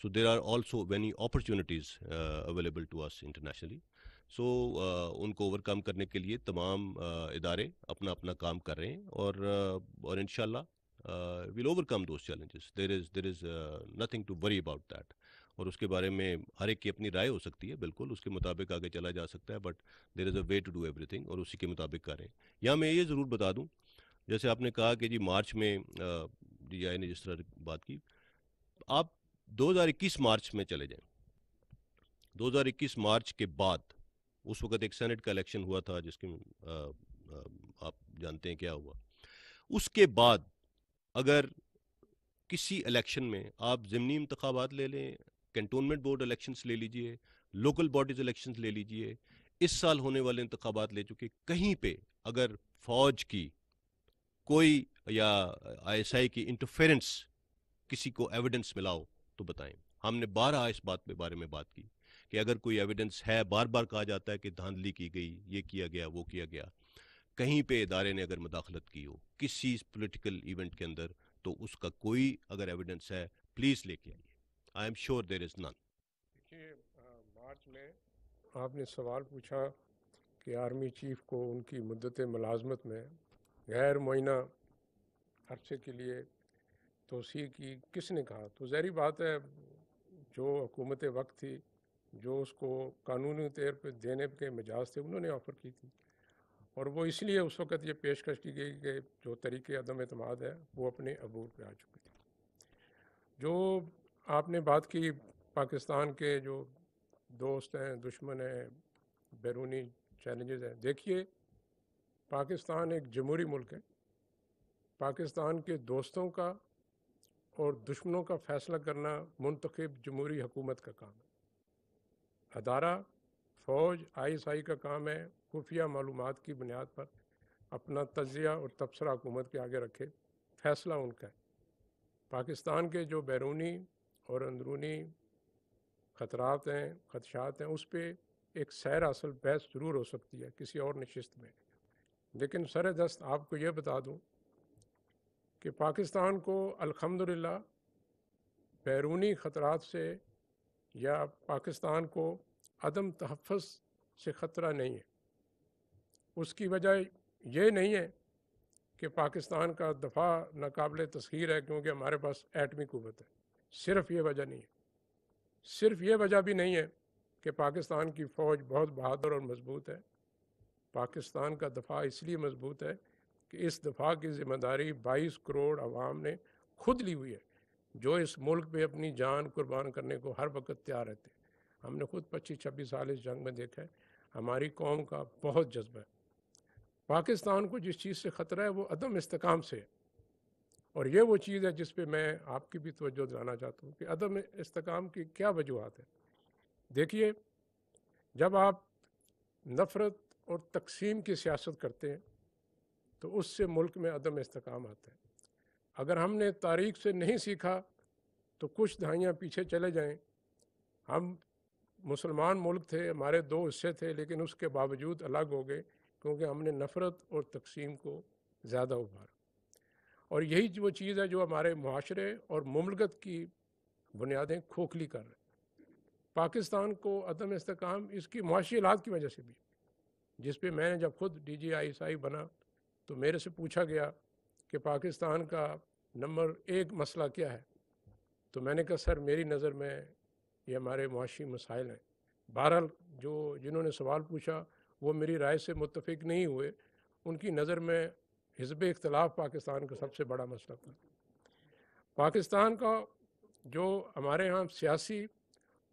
So there are also many opportunities available to us internationally. So ان کو اوور کم کرنے کے لیے تمام ادارے اپنا اپنا کام کر رہے ہیں اور انشاءاللہ we'll overcome those challenges. There is nothing to worry about that. اور اس کے بارے میں ہر ایک کی اپنی رائے ہو سکتی ہے، بالکل اس کے مطابق آگے چلا جا سکتا ہے، but there is a way to do everything, اور اسی کے مطابق کریں. یہاں میں یہ ضرور بتا دوں، جیسے آپ نے کہا کہ جی مارچ میں ڈی آئی نے جس طرح بات کی، آپ 2021 مارچ میں چلے جائیں. 2021 مارچ کے بعد اس وقت ایک سینٹ کا الیکشن ہوا تھا جس کے آپ جانتے ہیں کیا ہوا. اس کے بعد اگر کسی الیکشن میں آپ ضمنی انتخابات لے لیں، کنٹونمنٹ بورڈ الیکشنز لے لیجئے، لوکل باڈیز الیکشنز لے لیجئے، اس سال ہونے والے انتخابات لے چکے، کہیں پہ اگر فوج کی کوئی یا آئی ایس آئی کی انٹرفیرنس کسی کو ایویڈنس ملا ہو تو بتائیں. ہم نے 12 اس بارے میں بات کی کہ اگر کوئی ایویڈنس ہے، بار بار کہا جاتا ہے کہ دھاندلی کی گئی، یہ کیا گیا، وہ کیا گیا، کہیں پہ ادارے نے اگر مداخلت کی ہو کسی پولیٹیکل ایونٹ کے اندر، تو اس کا کوئی اگر ایویڈنس ہے پلیز لے کے آئیے. آئی ایم شیور دیر از نن. دیکھیے، مارچ میں آپ نے سوال پوچھا کہ آرمی چیف کو ان کی مدت ملازمت میں غیر معینہ عرصے کے لیے توسیع کی کس نے کہا. تو ظاہری بات ہے جو حکومت وقت تھی، جو اس کو قانونی طور پہ دینے کے مجاز تھے، انہوں نے آفر کی تھی، اور وہ اس لیے اس وقت یہ پیشکش کی گئی کہ جو طریقے عدم اعتماد ہے وہ اپنے عبور پہ آ چکے تھے. جو آپ نے بات کی پاکستان کے جو دوست ہیں، دشمن ہیں، بیرونی چیلنجز ہیں، دیکھیے پاکستان ایک جمہوری ملک ہے. پاکستان کے دوستوں کا اور دشمنوں کا فیصلہ کرنا منتخب جمہوری حکومت کا کام ہے. ادارہ فوج آئی ایس آئی کا کام ہے خفیہ معلومات کی بنیاد پر اپنا تجزیہ اور تبصرہ حکومت کے آگے رکھے، فیصلہ ان کا ہے. پاکستان کے جو بیرونی اور اندرونی خطرات ہیں، خدشات ہیں، اس پہ ایک سیر اصل بحث ضرور ہو سکتی ہے کسی اور نشست میں. لیکن سر دست آپ کو یہ بتا دوں کہ پاکستان کو الحمدللہ بیرونی خطرات سے یا پاکستان کو عدم تحفظ سے خطرہ نہیں ہے. اس کی وجہ یہ نہیں ہے کہ پاکستان کا دفاع ناقابل تسخیر ہے کیونکہ ہمارے پاس ایٹمی قوت ہے. صرف یہ وجہ نہیں ہے. صرف یہ وجہ بھی نہیں ہے کہ پاکستان کی فوج بہت بہادر اور مضبوط ہے. پاکستان کا دفاع اس لیے مضبوط ہے کہ اس دفاع کی ذمہ داری 22 کروڑ عوام نے خود لی ہوئی ہے، جو اس ملک پہ اپنی جان قربان کرنے کو ہر وقت تیار رہتے ہیں. ہم نے خود 25-26 سال اس جنگ میں دیکھا ہے. ہماری قوم کا بہت جذبہ ہے. پاکستان کو جس چیز سے خطرہ ہے وہ عدم استحکام سے ہے، اور یہ وہ چیز ہے جس پہ میں آپ کی بھی توجہ دلانا چاہتا ہوں کہ عدم استحکام کی کیا وجوہات ہیں. دیکھیے، جب آپ نفرت اور تقسیم کی سیاست کرتے ہیں تو اس سے ملک میں عدم استحکام آتا ہے. اگر ہم نے تاریخ سے نہیں سیکھا تو کچھ دہائیاں پیچھے چلے جائیں، ہم مسلمان ملک تھے، ہمارے 2 حصے تھے، لیکن اس کے باوجود الگ ہو گئے کیونکہ ہم نے نفرت اور تقسیم کو زیادہ ابھارا. اور یہی وہ چیز ہے جو ہمارے معاشرے اور مملکت کی بنیادیں کھوکھلی کر رہے ہیں. پاکستان کو عدم استحکام اس کی معاشی حالات کی وجہ سے بھی، جس پہ میں نے جب خود ڈی جی آئی ایس آئی بنا تو میرے سے پوچھا گیا کہ پاکستان کا نمبر 1 مسئلہ کیا ہے، تو میں نے کہا سر میری نظر میں یہ ہمارے معاشی مسائل ہیں. بہرحال جنہوں نے سوال پوچھا وہ میری رائے سے متفق نہیں ہوئے. ان کی نظر میں حزب اختلاف پاکستان کا سب سے بڑا مسئلہ تھا. پاکستان کا جو ہمارے ہاں سیاسی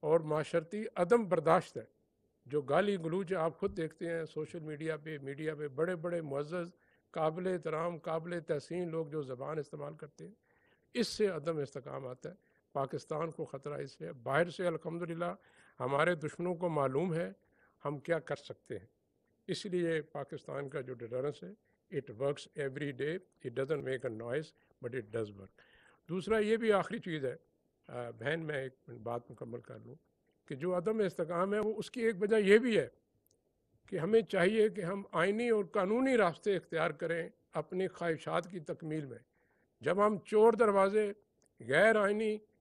اور معاشرتی عدم برداشت ہے، جو گالی گلوچ آپ خود دیکھتے ہیں سوشل میڈیا پہ بڑے بڑے معزز قابل احترام قابل تحسین لوگ جو زبان استعمال کرتے ہیں، اس سے عدم استحکام آتا ہے. پاکستان کو خطرہ اس سے باہر سے الحمدللہ ہمارے دشمنوں کو معلوم ہے ہم کیا کر سکتے ہیں. اس لیے پاکستان کا جو ڈیٹرنس ہے it works every day. It doesn't make a noise but it does work. دوسرا یہ بھی آخری چیز ہے بہن، میں ایک بات مکمل کر لوں کہ جو عدم استحکام ہے وہ اس کی ایک وجہ یہ بھی ہے کہ ہمیں چاہیے کہ ہم آئینی اور قانونی راستے اختیار کریں اپنی خواہشات کی تکمیل میں. جب ہم چور دروازے غیر آئینی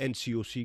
NCOC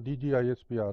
DGISPR,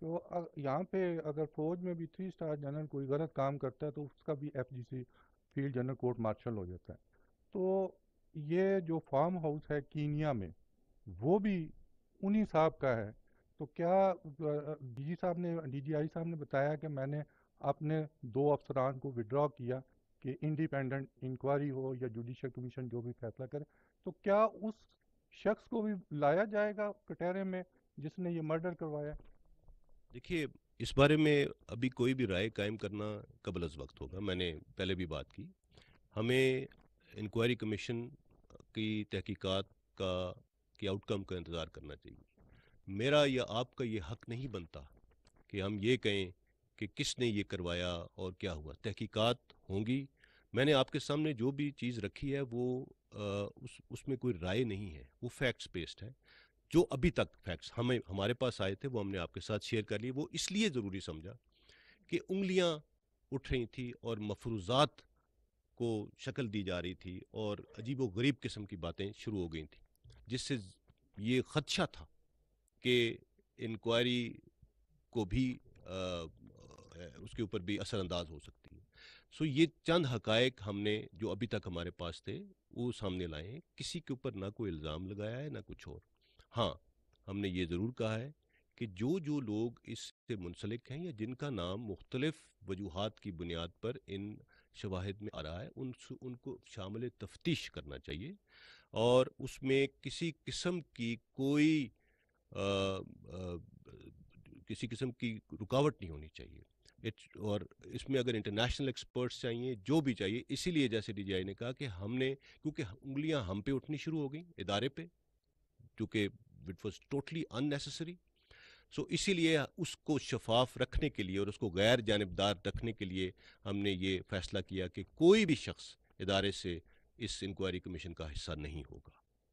تو یہاں پہ اگر فوج میں بھی 3 اسٹار جنرل کوئی غلط کام کرتا ہے تو اس کا بھی FGC field general court martial ہو جاتا ہے. تو یہ جو فارم ہاؤس ہے کینیا میں وہ بھی انہی صاحب کا ہے. تو کیا DG صاحب نے DGI صاحب نے بتایا کہ میں نے اپنے 2 افسران کو وڈرا کیا کہ انڈیپینڈنٹ انکوائری ہو یا جوڈیشل کمیشن جو بھی فیصلہ کرے. تو کیا اس شخص کو بھی لایا جائے گا کٹہرے میں جس نے یہ مرڈر کروایا؟ دیکھیے اس بارے میں ابھی کوئی بھی رائے قائم کرنا قبل از وقت ہوگا. میں نے پہلے بھی بات کی, ہمیں انکوائری کمیشن کی تحقیقات کی آؤٹ کم کا انتظار کرنا چاہیے. میرا یا آپ کا یہ حق نہیں بنتا کہ ہم یہ کہیں کہ کس نے یہ کروایا اور کیا ہوا. تحقیقات ہوں گی. میں نے آپ کے سامنے جو بھی چیز رکھی ہے وہ اس میں کوئی رائے نہیں ہے, وہ فیکٹس بیسڈ ہے. جو ابھی تک فیکٹس ہمارے پاس آئے تھے وہ ہم نے آپ کے ساتھ شیئر کر لیے. وہ اس لیے ضروری سمجھا کہ انگلیاں اٹھ رہی تھی اور مفروضات کو شکل دی جا رہی تھی اور عجیب و غریب قسم کی باتیں شروع ہو گئی تھیں, جس سے یہ خدشہ تھا کہ انکوائری کو بھی اس کے اوپر بھی اثر انداز ہو سکتی ہے. سو یہ چند حقائق ہم نے جو ابھی تک ہمارے پاس تھے وہ سامنے لائے ہیں. کسی کے اوپر نہ کوئی الزام لگایا ہے نہ کچھ اور. ہاں ہم نے یہ ضرور کہا ہے کہ جو لوگ اس سے منسلک ہیں یا جن کا نام مختلف وجوہات کی بنیاد پر ان شواہد میں آ رہا ہے ان کو شامل تفتیش کرنا چاہیے, اور اس میں کسی قسم کی کوئی کسی قسم کی رکاوٹ نہیں ہونی چاہیے. اور اس میں اگر انٹرنیشنل ایکسپرٹس چاہیے جو بھی چاہیے, اسی لیے جیسے DGI نے کہا کہ ہم نے, کیونکہ انگلیاں ہم پہ اٹھنی شروع ہو گئیں ادارے پہ, کیونکہ اٹ واز ٹوٹلی unnecessary. سو اسی لیے اس کو شفاف رکھنے کے لیے اور اس کو غیر جانبدار رکھنے کے لیے ہم نے یہ فیصلہ کیا کہ کوئی بھی شخص ادارے سے اس انکوائری کمیشن کا حصہ نہیں ہوگا,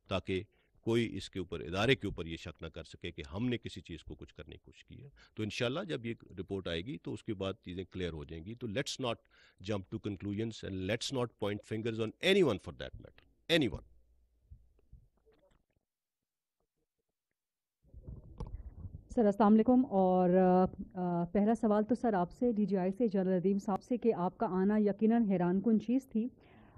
تاکہ کوئی اس کے اوپر ادارے کے اوپر یہ شک نہ کر سکے کہ ہم نے کسی چیز کو کچھ کرنے کی کوشش کی ہے. تو انشاءاللہ جب یہ رپورٹ آئے گی تو اس کے بعد چیزیں کلیئر ہو جائیں گی. تو let's not jump to conclusions and let's not point fingers on any one for that matter, any one. Sir السلام علیکم. اور پہلا سوال تو سر آپ سے DGI سے جنرل عظیم صاحب سے کہ آپ کا آنا یقیناً حیران کن چیز تھی.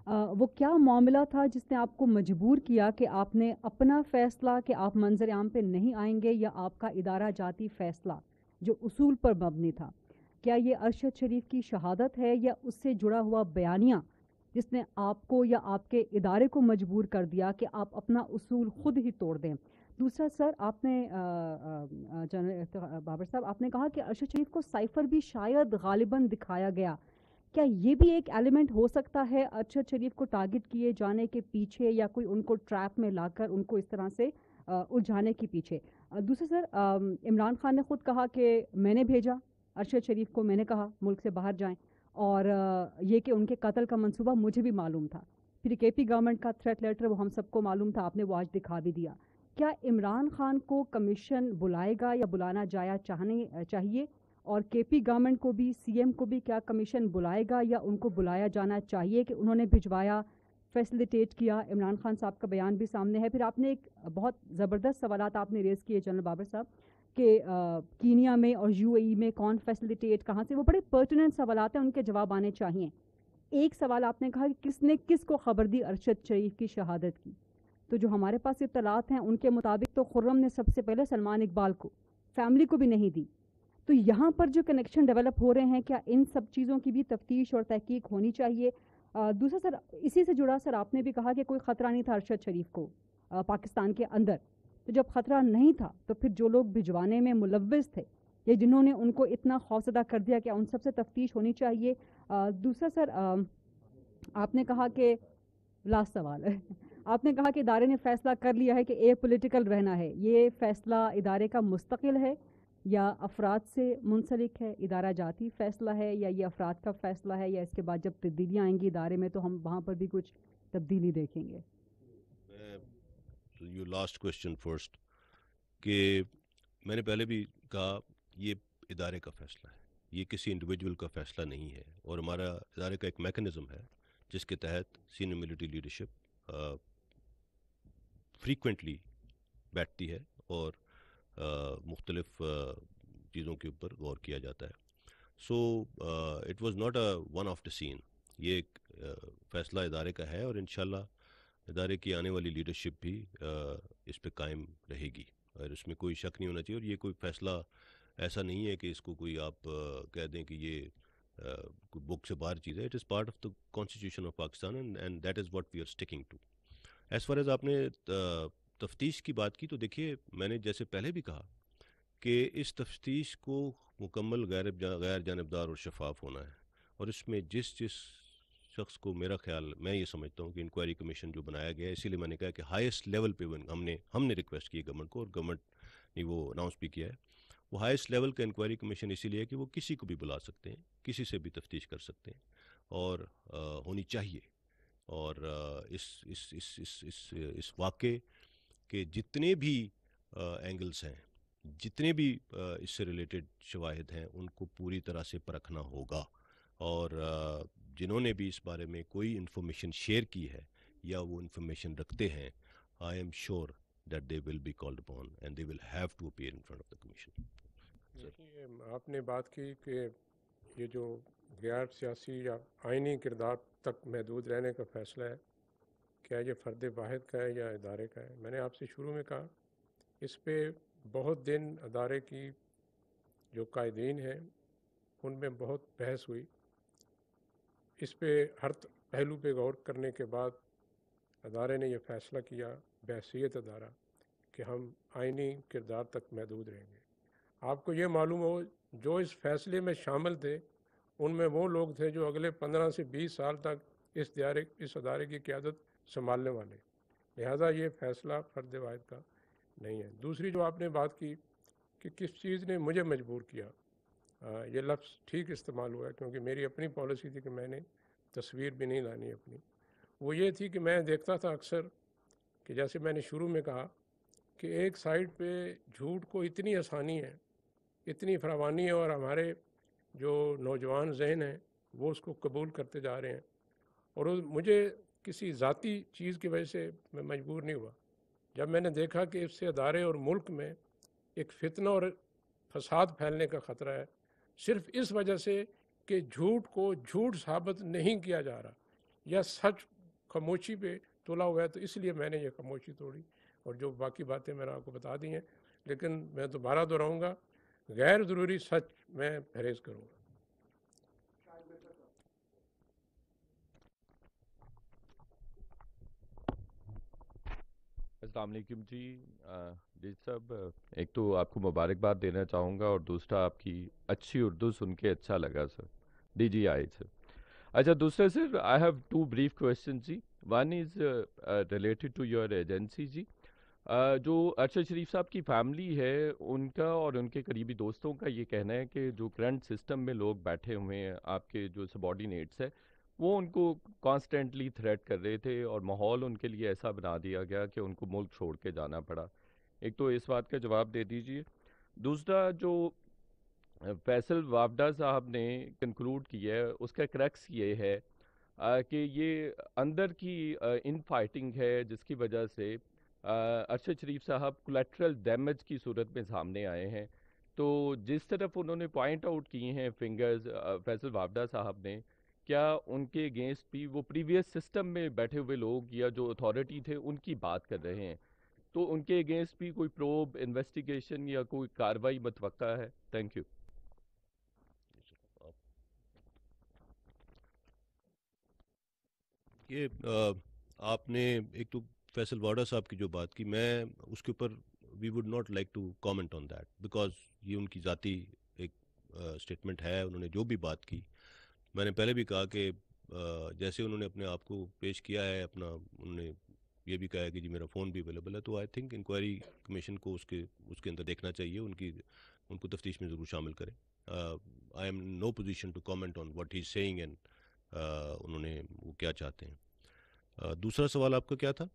وہ کیا معاملہ تھا جس نے آپ کو مجبور کیا کہ آپ نے اپنا فیصلہ کہ آپ منظر عام پہ نہیں آئیں گے, یا آپ کا ادارہ جاتی فیصلہ جو اصول پر مبنی تھا, کیا یہ ارشد شریف کی شہادت ہے یا اس سے جڑا ہوا بیانیہ جس نے آپ کو یا آپ کے ادارے کو مجبور کر دیا کہ آپ اپنا اصول خود ہی توڑ دیں؟ دوسرا سر, آپ نے جنرل بابر صاحب آپ نے کہا کہ ارشد شریف کو سائفر بھی شاید غالباً دکھایا گیا. کیا یہ بھی ایک ایلیمنٹ ہو سکتا ہے ارشد شریف کو ٹارگٹ کیے جانے کے پیچھے, یا کوئی ان کو ٹریپ میں لا کر ان کو اس طرح سے الجھانے کے پیچھے؟ دوسرا سر, عمران خان نے خود کہا کہ میں نے بھیجا ارشد شریف کو, میں نے کہا ملک سے باہر جائیں, اور یہ کہ ان کے قتل کا منصوبہ مجھے بھی معلوم تھا. پھر KP گورنمنٹ کا تھریٹ لیٹر وہ ہم سب کو معلوم تھا, آپ نے وہ آج دکھا بھی دیا. کیا عمران خان کو کمیشن بلائے گا یا بلانا چاہیے, اور KP گورنمنٹ کو بھی CM کو بھی کیا کمیشن بلائے گا یا ان کو بلایا جانا چاہیے کہ انہوں نے بھجوایا, فیسلیٹیٹ کیا؟ عمران خان صاحب کا بیان بھی سامنے ہے. پھر آپ نے ایک بہت زبردست سوالات آپ نے ریز کیے جنرل بابر صاحب کہ کینیا میں اور UAE میں کون فیسلیٹیٹ کہاں سے, وہ بڑے پرٹیننٹ سوالات ہیں, ان کے جواب آنے چاہیے. ایک سوال آپ نے کہا کہ کس نے کس کو خبر دی ارشد شریف کی شہادت کی, تو جو ہمارے پاس اطلاعات ہیں ان کے مطابق تو خرم نے سب سے پہلے سلمان اقبال کو, فیملی کو بھی نہیں دی. تو یہاں پر جو کنیکشن ڈیولپ ہو رہے ہیں, کیا ان سب چیزوں کی بھی تفتیش اور تحقیق ہونی چاہیے؟ دوسرا سر, اسی سے جڑا سر, آپ نے بھی کہا کہ کوئی خطرہ نہیں تھا ارشد شریف کو پاکستان کے اندر. تو جب خطرہ نہیں تھا تو پھر جو لوگ بھجوانے میں ملوث تھے یا جنہوں نے ان کو اتنا خوفزدہ کر دیا, کیا ان سب سے تفتیش ہونی چاہیے؟ دوسرا سر, آپ نے کہا کہ لاسٹ سوال ہے, آپ نے کہا کہ ادارے نے فیصلہ کر لیا ہے کہ اے پولیٹیکل رہنا ہے. یہ فیصلہ ادارے کا مستقل ہے یا افراد سے منسلک ہے؟ ادارہ جاتی فیصلہ ہے یا یہ افراد کا فیصلہ ہے, یا اس کے بعد جب تبدیلیاں آئیں گی ادارے میں تو ہم وہاں پر بھی کچھ تبدیلی دیکھیں گے؟ یو لاسٹ کوشچن فرسٹ, کہ میں نے پہلے بھی کہا یہ ادارے کا فیصلہ ہے, یہ کسی انڈیویجول کا فیصلہ نہیں ہے. اور ہمارا ادارے کا ایک میکنزم ہے جس کے تحت سینئر ملٹری لیڈرشپ فریکوینٹلی بیٹھتی ہے اور مختلف چیزوں کے اوپر غور کیا جاتا ہے. So it was not a one of the scene. یہ ایک فیصلہ ادارے کا ہے اور انشاءاللہ ادارے کی آنے والی لیڈرشپ بھی اس پہ قائم رہے گی اور اس میں کوئی شک نہیں ہونا چاہیے. اور یہ کوئی فیصلہ ایسا نہیں ہے کہ اس کو کوئی آپ کہہ دیں کہ یہ کوئی بک سے باہر چیز ہے. It is part of the constitution of Pakistan and that is what we are sticking to. As far as آپ نے تفتیش کی بات کی تو دیکھیے میں نے جیسے پہلے بھی کہا کہ اس تفتیش کو مکمل غیر جانبدار اور شفاف ہونا ہے. اور اس میں جس شخص کو میرا خیال میں یہ سمجھتا ہوں کہ انکوائری کمیشن جو بنایا گیا ہے, اسی لیے میں نے کہا کہ ہائیسٹ لیول پہ ہم نے ریکویسٹ کی گورنمنٹ کو اور گورنمنٹ نے وہ اناؤنس بھی کیا ہے. وہ ہائیسٹ لیول کا انکوائری کمیشن اسی لیے کہ وہ کسی کو بھی بلا سکتے ہیں, کسی سے بھی تفتیش کر سکتے ہیں اور ہونی چاہیے. اور اس واقعے کے جتنے بھی اینگلز ہیں, جتنے بھی اس سے ریلیٹڈ شواہد ہیں, ان کو پوری طرح سے پرکھنا ہوگا. اور جنہوں نے بھی اس بارے میں کوئی انفارمیشن شیئر کی ہے یا وہ انفارمیشن رکھتے ہیں, I am sure that they will be called upon and they will have to appear in front of the commission. دیکھیے آپ نے بات کی کہ یہ جو غیر سیاسی یا آئینی کردار تک محدود رہنے کا فیصلہ ہے, کیا یہ فرد واحد کا ہے یا ادارے کا ہے. میں نے آپ سے شروع میں کہا اس پہ بہت دن ادارے کی جو قائدین ہیں ان میں بہت بحث ہوئی. اس پہ ہر پہلو پہ غور کرنے کے بعد ادارے نے یہ فیصلہ کیا بحیثیت ادارہ کہ ہم آئینی کردار تک محدود رہیں گے. آپ کو یہ معلوم ہو جو اس فیصلے میں شامل تھے ان میں وہ لوگ تھے جو اگلے 15 سے 20 سال تک اس ادارے کی قیادت سنبھالنے والے. لہذا یہ فیصلہ فرد واحد کا نہیں ہے. دوسری جو آپ نے بات کی کہ کس چیز نے مجھے مجبور کیا, یہ لفظ ٹھیک استعمال ہوا ہے کیونکہ میری اپنی پالیسی تھی کہ میں نے تصویر بھی نہیں لانی اپنی. وہ یہ تھی کہ میں دیکھتا تھا اکثر کہ جیسے میں نے شروع میں کہا کہ ایک سائڈ پہ جھوٹ کو اتنی آسانی ہے, اتنی فراوانی ہے, اور ہمارے جو نوجوان ذہن ہیں وہ اس کو قبول کرتے جا رہے ہیں. اور مجھے کسی ذاتی چیز کی وجہ سے میں مجبور نہیں ہوا. جب میں نے دیکھا کہ اس سے ادارے اور ملک میں ایک فتنہ اور فساد پھیلنے کا خطرہ ہے صرف اس وجہ سے کہ جھوٹ کو جھوٹ ثابت نہیں کیا جا رہا یا سچ خاموشی پہ تلا ہوا ہے, تو اس لیے میں نے یہ خاموشی توڑی. اور جو باقی باتیں میں نے آپ کو بتا دی ہیں, لیکن میں دوبارہ دہراؤں گا غیر ضروری سچ میں پرہیز کروں گا. السلام علیکم جی صاحب, ایک تو آپ کو مبارکباد دینا چاہوں گا اور دوسرا آپ کی اچھی اردو سن کے اچھا لگا سر, ڈی جی آئی سر. اچھا دوسرا sir, I have 2 brief questions جی. One is related to your agency جی. جو ارشد شریف صاحب کی فیملی ہے ان کا اور ان کے قریبی دوستوں کا یہ کہنا ہے کہ جو کرنٹ سسٹم میں لوگ بیٹھے ہوئے ہیں, آپ کے جو سبارڈینیٹس ہیں, وہ ان کو کانسٹنٹلی تھریٹ کر رہے تھے اور ماحول ان کے لیے ایسا بنا دیا گیا کہ ان کو ملک چھوڑ کے جانا پڑا. ایک تو اس بات کا جواب دے دیجئے. دوسرا جو فیصل وافدہ صاحب نے کنکلوڈ کیا ہے اس کا کریکس یہ ہے کہ یہ اندر کی ان فائٹنگ ہے جس کی وجہ سے ارشد شریف صاحب کولیٹرل ڈیمیج کی صورت میں سامنے آئے ہیں. تو جس طرف انہوں نے پوائنٹ آؤٹ کیے ہیں فنگرز فیصل وافدہ صاحب نے, کیا ان کے اگینسٹ بھی وہ پریویس سسٹم میں بیٹھے ہوئے لوگ یا جو اتھارٹی تھے ان کی بات کر رہے ہیں, تو ان کے اگینسٹ بھی کوئی پروب انویسٹیگیشن یا کوئی کاروائی متوقع ہے؟ Thank you. یہ آپ نے ایک تو فیصل واڈا صاحب کی جو بات کی, میں اس کے اوپر we would not like to comment on that because یہ ان کی ذاتی ایک اسٹیٹمنٹ ہے. انہوں نے جو بھی بات کی, میں نے پہلے بھی کہا کہ جیسے انہوں نے اپنے آپ کو پیش کیا ہے, انہوں نے یہ بھی کہا ہے کہ جی میرا فون بھی اویلیبل ہے, تو آئی تھنک انکوائری کمیشن کو اس کے اندر دیکھنا چاہیے, ان کو تفتیش میں ضرور شامل کریں. I'm no position to comment on what he is seeing and انہوں نے وہ کیا چاہتے ہیں. دوسرا سوال آپ کا کیا تھا؟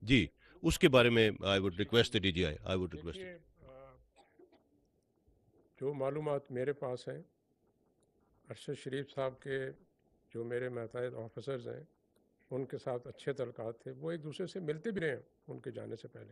جی اس کے بارے میں I would request D G I would request. جو معلومات میرے پاس ہیں ارشد شریف صاحب کے جو میرے ماتحت آفیسرز ہیں ان کے ساتھ اچھے تعلقات تھے, وہ ایک دوسرے سے ملتے بھی رہے ہیں ان کے جانے سے پہلے.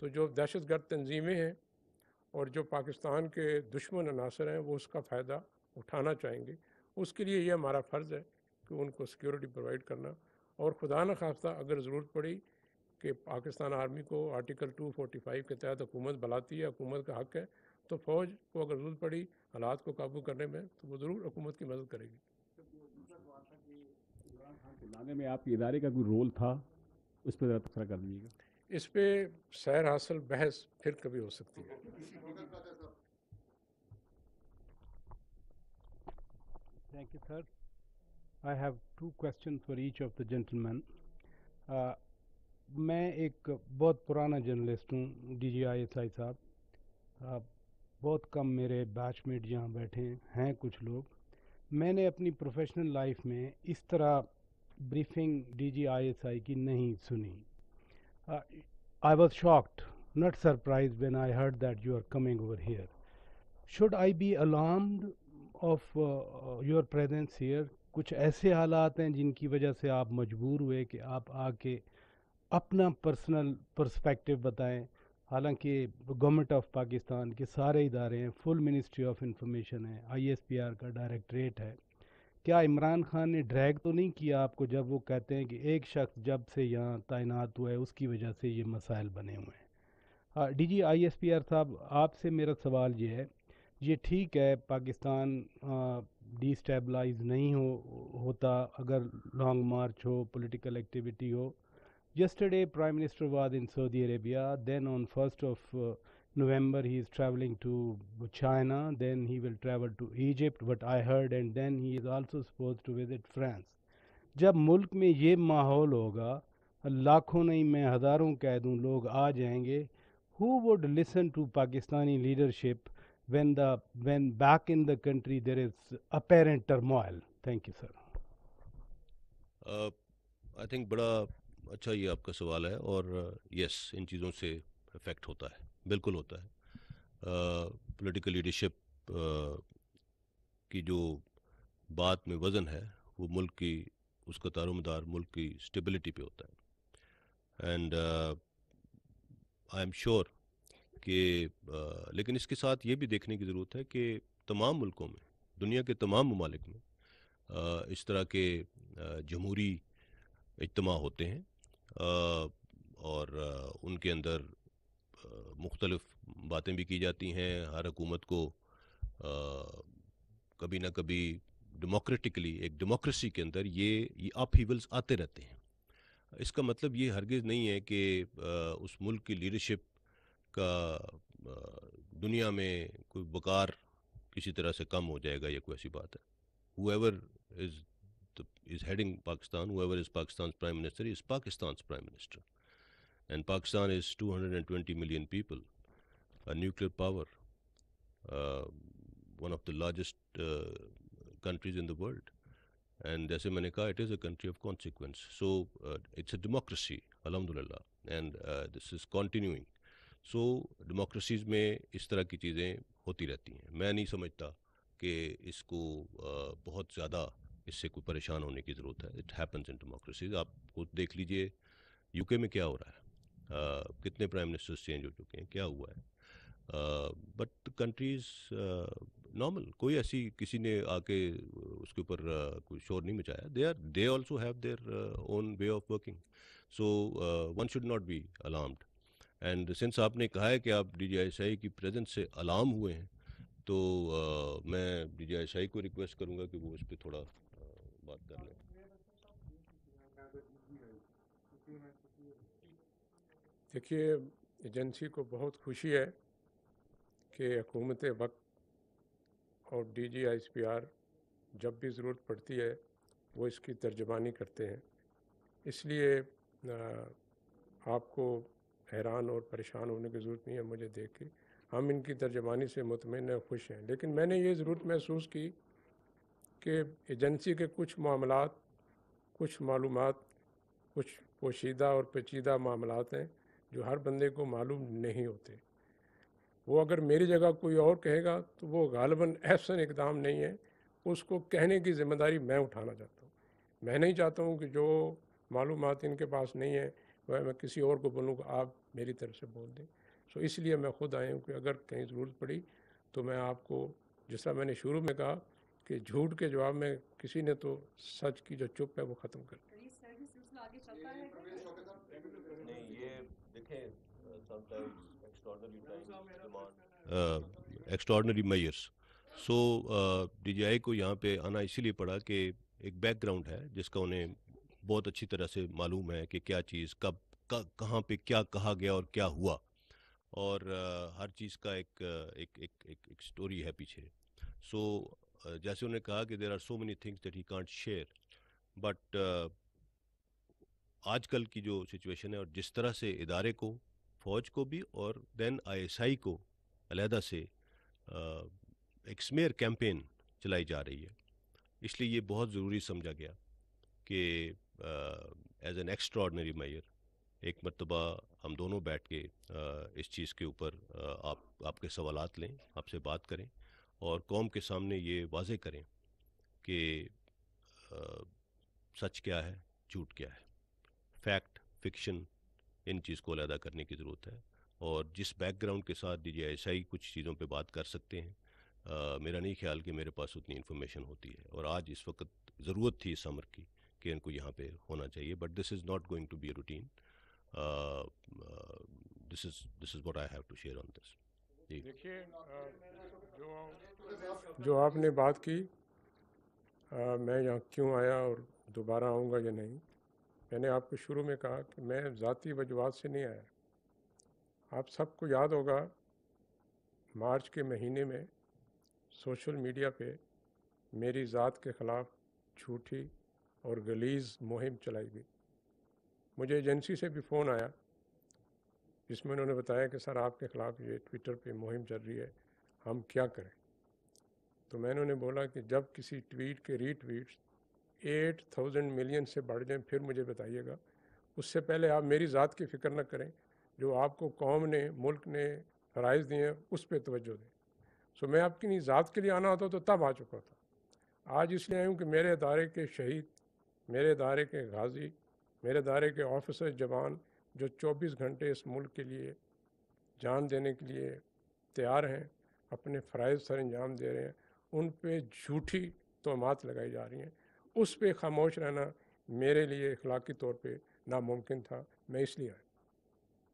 تو جو دہشت گرد تنظیمیں ہیں اور جو پاکستان کے دشمن عناصر ہیں وہ اس کا فائدہ اٹھانا چاہیں گے. اس کے لیے یہ ہمارا فرض ہے کہ ان کو سیکیورٹی پرووائڈ کرنا. اور خدا نخواستہ اگر ضرورت پڑی کہ پاکستان آرمی کو آرٹیکل 245 کے تحت حکومت بلاتی ہے, حکومت کا حق ہے, تو فوج کو اگر ضرورت پڑی حالات کو قابو کرنے میں تو وہ ضرور حکومت کی مدد کرے گی. لانے میں آپ کے ادارے کا کوئی رول تھا, اس پہ ذرا تبصرہ کر دیجیے گا. اس پہ سیر حاصل بحث پھر کبھی ہو سکتی ہے. Thank you, sir. I have two questions for each of the gentlemen. میں ایک بہت پرانا جرنلسٹ ہوں, DGI صاحب. بہت کم میرے بیچ میٹ یہاں بیٹھے ہیں کچھ لوگ. میں نے اپنی پروفیشنل لائف میں اس طرح بریفنگ DGI کی نہیں سنی. I was shocked, not surprised when I heard that you are coming over here. Should I be alarmed of your presence here? کچھ ایسے حالات ہیں جن کی وجہ سے آپ مجبور ہوئے کہ آپ آ کے اپنا پرسنل پرسپیکٹو بتائیں, حالانکہ گورنمنٹ آف پاکستان کے سارے ادارے ہیں, فل منسٹری آف انفارمیشن ہے, ISPR کا ڈائریکٹریٹ ہے. کیا عمران خان نے ڈریگ تو نہیں کیا آپ کو جب وہ کہتے ہیں کہ ایک شخص جب سے یہاں تعینات ہوا ہے اس کی وجہ سے یہ مسائل بنے ہوئے ہیں؟ DG ISPR صاحب, آپ سے میرا سوال یہ ہے, یہ ٹھیک ہے پاکستان ڈی اسٹیبلائز نہیں ہوتا اگر long march who, political activity who. Yesterday, Prime Minister was in Saudi Arabia. Then on 1st of November, he is traveling to China. Then he will travel to Egypt, what I heard. And then he is also supposed to visit France. جب ملک میں یہ ماحول ہوگا, لاکھوں نہیں میں ہزاروں کہہ دوں لوگ آ جائیں گے, who would listen to Pakistani leadership when back in the country there is apparent turmoil? Thank you, sir. I think بڑا اچھا یہ آپ کا سوال ہے, اور یس ان چیزوں سے افیکٹ ہوتا ہے, بالکل ہوتا ہے. پولیٹیکل لیڈرشپ کی جو بات میں وزن ہے وہ ملک کی, اس کا دار و مدار ملک کی اسٹیبلٹی پہ ہوتا ہے. اینڈ آئی ایم شیور کہ لیکن اس کے ساتھ یہ بھی دیکھنے کی ضرورت ہے کہ تمام ملکوں میں, دنیا کے تمام ممالک میں اس طرح کے جمہوری اجتماع ہوتے ہیں, اور ان کے اندر مختلف باتیں بھی کی جاتی ہیں. ہر حکومت کو کبھی نہ کبھی ڈیموکریٹکلی, ایک ڈیموکریسی کے اندر یہ اپ ہیولز آتے رہتے ہیں. اس کا مطلب یہ ہرگز نہیں ہے کہ اس ملک کی لیڈرشپ کا دنیا میں کوئی وقار کسی طرح سے کم ہو جائے گا یا کوئی ایسی بات ہے. whoever is heading Pakistan, whoever is Pakistan's Prime Minister is Pakistan's Prime Minister. And Pakistan is 220 million people, a nuclear power, one of the largest countries in the world. And jaise maine kaha, it is a country of consequence. So it's a democracy, alhamdulillah, and this is continuing. So democracies mein is tarah ki cheezein hoti rehti hain. میں نہیں سمجھتا کہ اس کو بہت زیادہ اس سے کوئی پریشان ہونے کی ضرورت ہے. It happens in democracies. آپ کو دیکھ لیجئے UK میں کیا ہو رہا ہے, کتنے پرائم منسٹرز چینج ہو چکے ہیں, کیا ہوا ہے. بٹ کنٹریز نارمل, کوئی ایسی کسی نے آ کے اس کے اوپر کوئی شور نہیں مچایا. They also have their own way of working. So one should not be alarmed. And since آپ نے کہا ہے کہ آپ DGI کی پریزنس سے الارم ہوئے ہیں, تو میں DGI کو ریکویسٹ کروں گا کہ وہ اس پہ تھوڑا بات کر لیں. دیکھیے, ایجنسی کو بہت خوشی ہے کہ حکومت وقت اور DGI جب بھی ضرورت پڑتی ہے وہ اس کی ترجمانی کرتے ہیں. اس لیے آپ کو حیران اور پریشان ہونے کی ضرورت نہیں ہے مجھے دیکھ کے. ہم ان کی ترجمانی سے مطمئن اور خوش ہیں. لیکن میں نے یہ ضرورت محسوس کی کہ ایجنسی کے کچھ معاملات, کچھ معلومات, کچھ پوشیدہ اور پیچیدہ معاملات ہیں جو ہر بندے کو معلوم نہیں ہوتے. وہ اگر میری جگہ کوئی اور کہے گا تو وہ غالباً احسن اقدام نہیں ہے. اس کو کہنے کی ذمہ داری میں اٹھانا چاہتا ہوں. میں نہیں چاہتا ہوں کہ جو معلومات ان کے پاس نہیں ہیں وہ میں کسی اور کو بولوں کہ آپ میری طرف سے بول دیں. سو اس لیے میں خود آیا ہوں کہ اگر کہیں ضرورت پڑی تو میں آپ کو، جس طرح میں نے شروع میں کہا کہ جھوٹ کے جواب میں کسی نے تو سچ کی جو چپ ہے وہ ختم کر دی. Extraordinary measures. So D G I کو یہاں پہ آنا اسی لیے پڑا کہ ایک بیک گراؤنڈ ہے جس کا انہیں بہت اچھی طرح سے معلوم ہے کہ کیا چیز کب کہاں پہ کیا کہا گیا اور کیا ہوا، اور ہر چیز کا ایک سٹوری ہے پیچھے. سو جیسے انہوں نے کہا کہ there are so many things that he can't share, but آج کل کی جو سچویشن ہے اور جس طرح سے ادارے کو، فوج کو بھی اور دین آئی ایس آئی کو علیحدہ سے ایک سمیئر کیمپین چلائی جا رہی ہے، اس لیے یہ بہت ضروری سمجھا گیا کہ ایز این ایکسٹراڈنری میئر ایک مرتبہ ہم دونوں بیٹھ کے اس چیز کے اوپر آپ کے سوالات لیں، آپ سے بات کریں اور قوم کے سامنے یہ واضح کریں کہ سچ کیا ہے، جھوٹ کیا ہے، فیکٹ، فکشن، ان چیز کو علیحدہ کرنے کی ضرورت ہے. اور جس بیک گراؤنڈ کے ساتھ ڈی جی آئی ایس آئی کچھ چیزوں پہ بات کر سکتے ہیں، میرا نہیں خیال کہ میرے پاس اتنی انفارمیشن ہوتی ہے، اور آج اس وقت ضرورت تھی اس امر کی کہ ان کو یہاں پہ ہونا چاہیے. But this is not going to be a routine. This is what I have to share on this. جی دیکھیے، جو آپ نے بات کی، میں یہاں کیوں آیا اور دوبارہ آؤں گا یا نہیں، میں نے آپ کو شروع میں کہا کہ میں ذاتی وجوہات سے نہیں آیا. آپ سب کو یاد ہوگا مارچ کے مہینے میں سوشل میڈیا پہ میری ذات کے خلاف جھوٹی اور غلیظ مہم چلائی گئی. مجھے ایجنسی سے بھی فون آیا جس میں انہوں نے بتایا کہ سر آپ کے خلاف یہ ٹویٹر پہ مہم چل رہی ہے، ہم کیا کریں. تو میں نے بولا کہ جب کسی ٹویٹ کے ری ٹویٹس 8,000 ملین سے بڑھ جائیں پھر مجھے بتائیے گا. اس سے پہلے آپ میری ذات کی فکر نہ کریں، جو آپ کو قوم نے، ملک نے فرائض دیے ہیں اس پہ توجہ دیں. سو میں آپ کی ذات کے لیے آنا ہوتا تو تب آ چکا تھا. آج اس لیے آیا ہوں کہ میرے ادارے کے شہید، میرے ادارے کے غازی، میرے ادارے کے آفیسر جوان جو 24 گھنٹے اس ملک کے لیے جان دینے کے لیے تیار ہیں، اپنے فرائض سر انجام دے رہے ہیں، ان پہ جھوٹی تہمات لگائی جا رہی ہیں. اس پہ خاموش رہنا میرے لیے اخلاقی طور پہ ناممکن تھا. میں اس لیے آیا.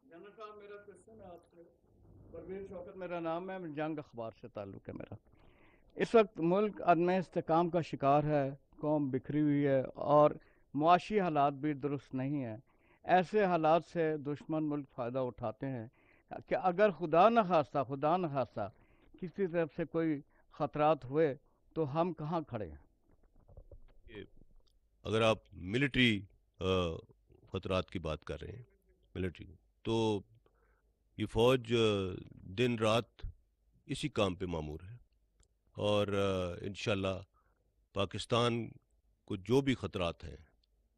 جنرل صاحب، میرا کوشچن ہے آپ سے. پرویز شوکت میرا نام ہے، جنگ اخبار سے تعلق ہے میرا. اس وقت ملک عدم استحکام کا شکار ہے، قوم بکھری ہوئی ہے اور معاشی حالات بھی درست نہیں ہیں. ایسے حالات سے دشمن ملک فائدہ اٹھاتے ہیں کہ اگر خدا نخواستہ کسی طرف سے کوئی خطرات ہوئے تو ہم کہاں کھڑے ہیں؟ اگر آپ ملٹری خطرات کی بات کر رہے ہیں، ملٹری، تو یہ فوج دن رات اسی کام پہ مامور ہے، اور انشاءاللہ پاکستان کو جو بھی خطرات ہیں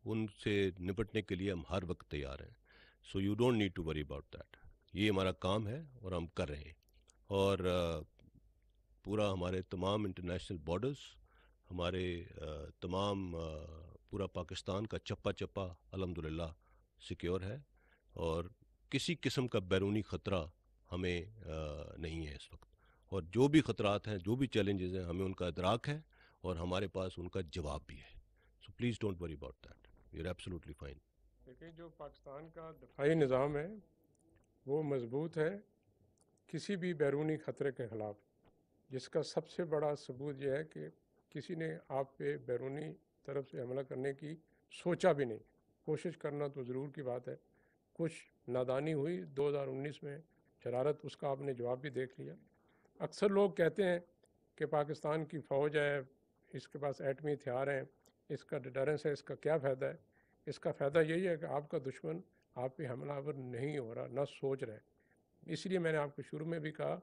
ان سے نپٹنے کے لیے ہم ہر وقت تیار ہیں. So you don't need to worry about that. یہ ہمارا کام ہے اور ہم کر رہے ہیں. اور پورا ہمارے تمام انٹرنیشنل بارڈرز، ہمارے تمام پورا پاکستان کا چپا چپا الحمدللہ سیکیور ہے، اور کسی قسم کا بیرونی خطرہ ہمیں نہیں ہے اس وقت. اور جو بھی خطرات ہیں، جو بھی چیلنجز ہیں، ہمیں ان کا ادراک ہے اور ہمارے پاس ان کا جواب بھی ہے. So please don't worry about that. You are absolutely fine. دیکھیں، جو پاکستان کا دفاعی نظام ہے وہ مضبوط ہے کسی بھی بیرونی خطرے کے خلاف، جس کا سب سے بڑا ثبوت یہ ہے کہ کسی نے آپ پہ بیرونی طرف سے حملہ کرنے کی سوچا بھی نہیں. کوشش کرنا تو ضرور کی بات ہے. کچھ نادانی ہوئی 2019 میں، شرارت، اس کا آپ نے جواب بھی دیکھ لیا. اکثر لوگ کہتے ہیں کہ پاکستان کی فوج ہے، اس کے پاس ایٹمی ہتھیار ہیں، اس کا ڈیٹرنس ہے، اس کا کیا فائدہ ہے؟ اس کا فائدہ یہی ہے کہ آپ کا دشمن آپ پہ حملہ آور نہیں ہو رہا، نہ سوچ رہے. اس لیے میں نے آپ کو شروع میں بھی کہا،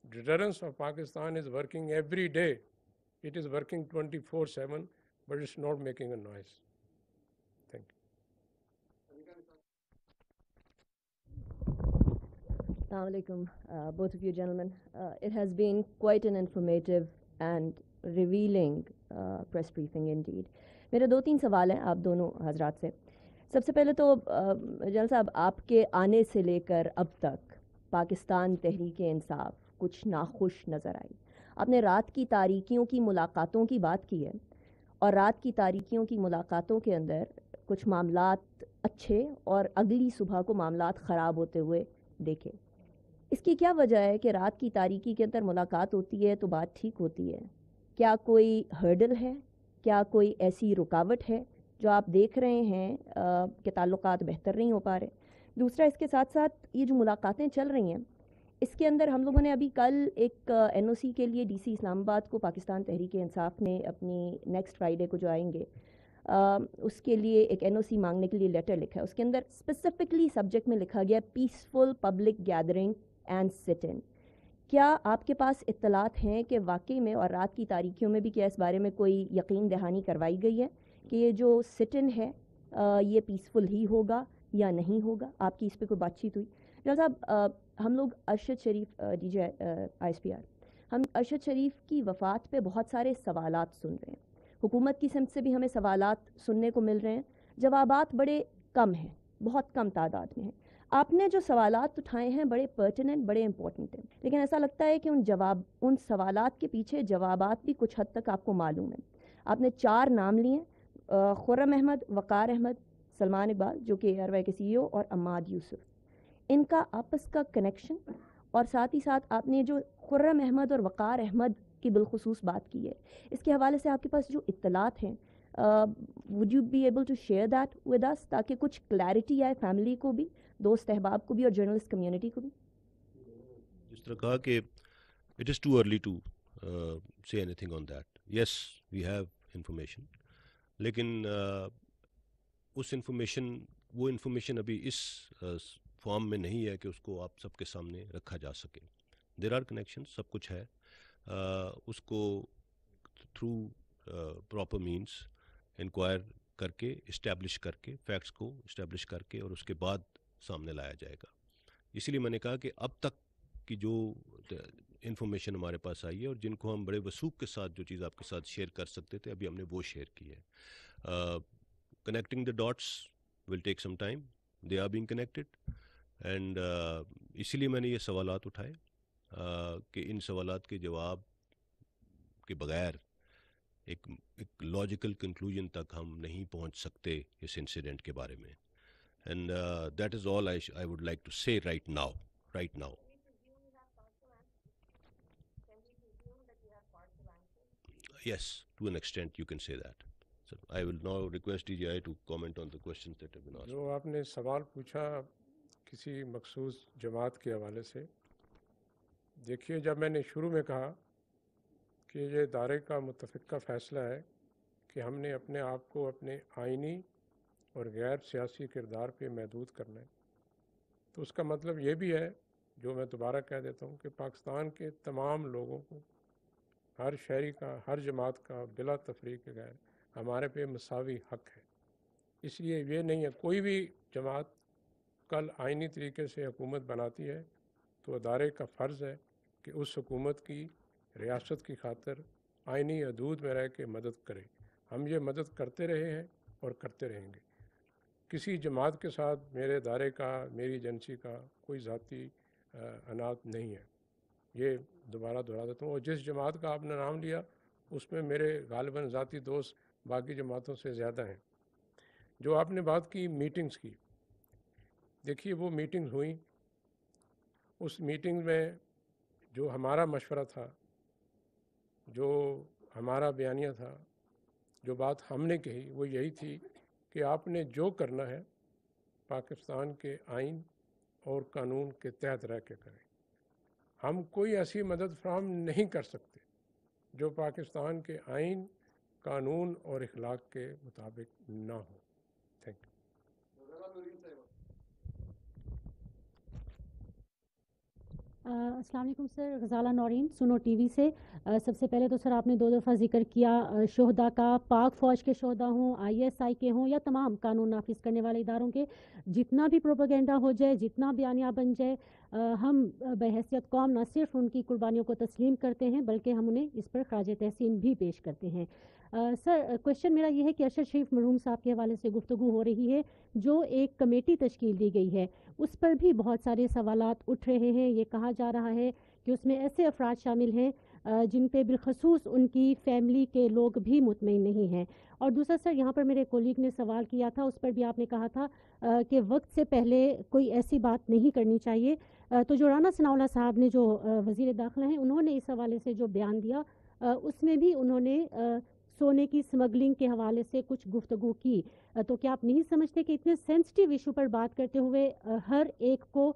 deterrence of Pakistan is working every day. It is working 24/7 but it's not making a noise. Thank you. Assalamu alaikum, both of you gentlemen. It has been quite an informative and revealing press briefing indeed. میرے 2-3 سوال ہیں آپ دونوں حضرات سے. سب سے پہلے تو جنرل صاحب آپ کے آنے سے لے کر اب تک پاکستان تحریک انصاف کچھ ناخوش نظر آئی. آپ نے رات کی تاریکیوں کی ملاقاتوں کی بات کی ہے اور رات کی تاریکیوں کی ملاقاتوں کے اندر کچھ معاملات اچھے اور اگلی صبح کو معاملات خراب ہوتے ہوئے دیکھے. اس کی کیا وجہ ہے کہ رات کی تاریکی کے اندر ملاقات ہوتی ہے تو بات ٹھیک ہوتی ہے؟ کیا کوئی ہرڈل ہے؟ کیا کوئی ایسی رکاوٹ ہے جو آپ دیکھ رہے ہیں کہ تعلقات بہتر نہیں ہو پا رہے؟ دوسرا، اس کے ساتھ ساتھ یہ جو ملاقاتیں چل رہی ہیں اس کے اندر ہم لوگوں نے ابھی کل ایک این او سی کے لیے ڈی سی اسلام آباد کو پاکستان تحریک انصاف نے اپنی نیکسٹ فرائیڈے کو جو آئیں گے اس کے لیے ایک این او سی مانگنے کے لیے لیٹر لکھا ہے. اس کے اندر اسپیسیفکلی سبجیکٹ میں لکھا گیا پیسفل پبلک گیدرنگ اینڈ سٹ ان. کیا آپ کے پاس اطلاعات ہیں کہ واقعی میں اور رات کی تاریکیوں میں بھی کیا اس بارے میں کوئی یقین دہانی کروائی گئی ہے کہ یہ جو سٹ ان ہے یہ پیسفل ہی ہوگا یا نہیں ہوگا؟ آپ کی اس پہ کوئی بات چیت ہوئی؟ جناب صاحب، ہم لوگ Arshad Sharif D G I S P R, ہم ارشد شریف کی وفات پہ بہت سارے سوالات سن رہے ہیں. حکومت کی سمت سے بھی ہمیں سوالات سننے کو مل رہے ہیں. جوابات بڑے کم ہیں، بہت کم تعداد میں ہیں. آپ نے جو سوالات اٹھائے ہیں بڑے پرٹیننٹ، بڑے امپورٹنٹ ہیں، لیکن ایسا لگتا ہے کہ ان سوالات کے پیچھے جوابات بھی کچھ حد تک آپ کو معلوم ہیں. آپ نے 4 نام لیے، خرم احمد، وقار احمد، سلمان اقبال جو کہ ایئر وائی کے سی ای او، اور عماد یوسف. ان کا آپس کا کنیکشن، اور ساتھ ہی ساتھ آپ نے جو خرم احمد اور وقار احمد کی بالخصوص بات کی ہے، اس کے حوالے سے آپ کے پاس جو اطلاعات ہیں would you be able to share that with us تاکہ کچھ کلیئرٹی آئے فیملی کو بھی، دوست احباب کو بھی، اور جرنلسٹ کمیونٹی کو بھی؟ جس طرح کہا کہ it is too early to say anything on that. Yes, we have information. لیکن اس وہ انفارمیشن ابھی اس فارم میں نہیں ہے کہ اس کو آپ سب کے سامنے رکھا جا سکے. دیر آر کنیکشن، سب کچھ ہے. اس کو تھرو پراپر مینس انکوائر کر کے، اسٹیبلش کر کے، فیکٹس کو اسٹیبلش کر کے، اور اس کے بعد سامنے لایا جائے گا. اسی لیے میں نے کہا کہ اب تک کی جو انفارمیشن ہمارے پاس آئی ہے اور جن کو ہم بڑے وثوق کے ساتھ جو چیز آپ کے ساتھ شیئر کر سکتے تھے، ابھی ہم نے وہ شیئر کی ہے. Connecting the dots will take some time, they are being connected, and اسی لیے میں نے یہ سوالات اٹھائے کہ ان سوالات کے جواب کے بغیر ایک لاجیکل کنکلوژن تک ہم نہیں پہنچ سکتے اس انسیڈنٹ کے بارے میں. And that is all I would like to say right now. Yes, to an extent you can say that. So I will now request DGI to comment on the questions that have been asked. جو آپ نے سوال پوچھا کسی مخصوص جماعت کے حوالے سے، دیکھیے جب میں نے شروع میں کہا کہ یہ ادارے کا متفقہ فیصلہ ہے کہ ہم نے اپنے آپ کو اپنے آئینی اور غیر سیاسی کردار پہ محدود کرنا ہے، تو اس کا مطلب یہ بھی ہے، جو میں دوبارہ کہہ دیتا ہوں، کہ پاکستان کے تمام لوگوں کو، ہر شہری کا، ہر جماعت کا بلا تفریق غیر ہمارے پہ مساوی حق ہے. اس لیے یہ نہیں ہے کوئی بھی جماعت کل آئینی طریقے سے حکومت بناتی ہے تو ادارے کا فرض ہے کہ اس حکومت کی ریاست کی خاطر آئینی حدود میں رہ کے مدد کرے. ہم یہ مدد کرتے رہے ہیں اور کرتے رہیں گے. کسی جماعت کے ساتھ میرے ادارے کا، میری ایجنسی کا کوئی ذاتی عناد نہیں ہے. یہ دوبارہ دہرا دیتا ہوں. اور جس جماعت کا آپ نے نام لیا اس میں میرے غالباً ذاتی دوست باقی جماعتوں سے زیادہ ہیں. جو آپ نے بات کی میٹنگز کی، دیکھیے وہ میٹنگز ہوئیں، اس میٹنگ میں جو ہمارا مشورہ تھا، جو ہمارا بیانیہ تھا، جو بات ہم نے کہی وہ یہی تھی کہ آپ نے جو کرنا ہے پاکستان کے آئین اور قانون کے تحت رہ کے کریں. ہم کوئی ایسی مدد فراہم نہیں کر سکتے جو پاکستان کے آئین، قانون اور اخلاق کے مطابق نہ ہو. Thank you. السلام علیکم سر، غزالہ نورین، سنو ٹی وی سے. سب سے پہلے تو سر آپ نے 2 دفعہ ذکر کیا شہداء کا، پاک فوج کے شہداء ہوں، آئی ایس آئی کے ہوں، یا تمام قانون نافذ کرنے والے اداروں کے. جتنا بھی پروپیگنڈا ہو جائے، جتنا بیانیہ بن جائے، ہم بحیثیت قوم نہ صرف ان کی قربانیوں کو تسلیم کرتے ہیں بلکہ ہم انہیں اس پر خراج تحسین بھی پیش کرتے ہیں۔ سر کوشچن میرا یہ ہے کہ ارشد شریف مرحوم صاحب کے حوالے سے گفتگو ہو رہی ہے، جو ایک کمیٹی تشکیل دی گئی ہے اس پر بھی بہت سارے سوالات اٹھ رہے ہیں۔ یہ کہا جا رہا ہے کہ اس میں ایسے افراد شامل ہیں جن پہ بالخصوص ان کی فیملی کے لوگ بھی مطمئن نہیں ہیں۔ اور دوسرا سر، یہاں پر میرے کولیگ نے سوال کیا تھا، اس پر بھی آپ نے کہا تھا کہ وقت سے پہلے کوئی ایسی بات نہیں کرنی چاہیے، تو جو رانا ثناءاللہ صاحب نے جو وزیر داخلہ ہیں انہوں نے اس حوالے سے جو بیان دیا اس میں بھی انہوں نے سونے کی سمگلنگ کے حوالے سے کچھ گفتگو کی، تو کیا آپ نہیں سمجھتے کہ اتنے سینسٹیو ایشو پر بات کرتے ہوئے ہر ایک کو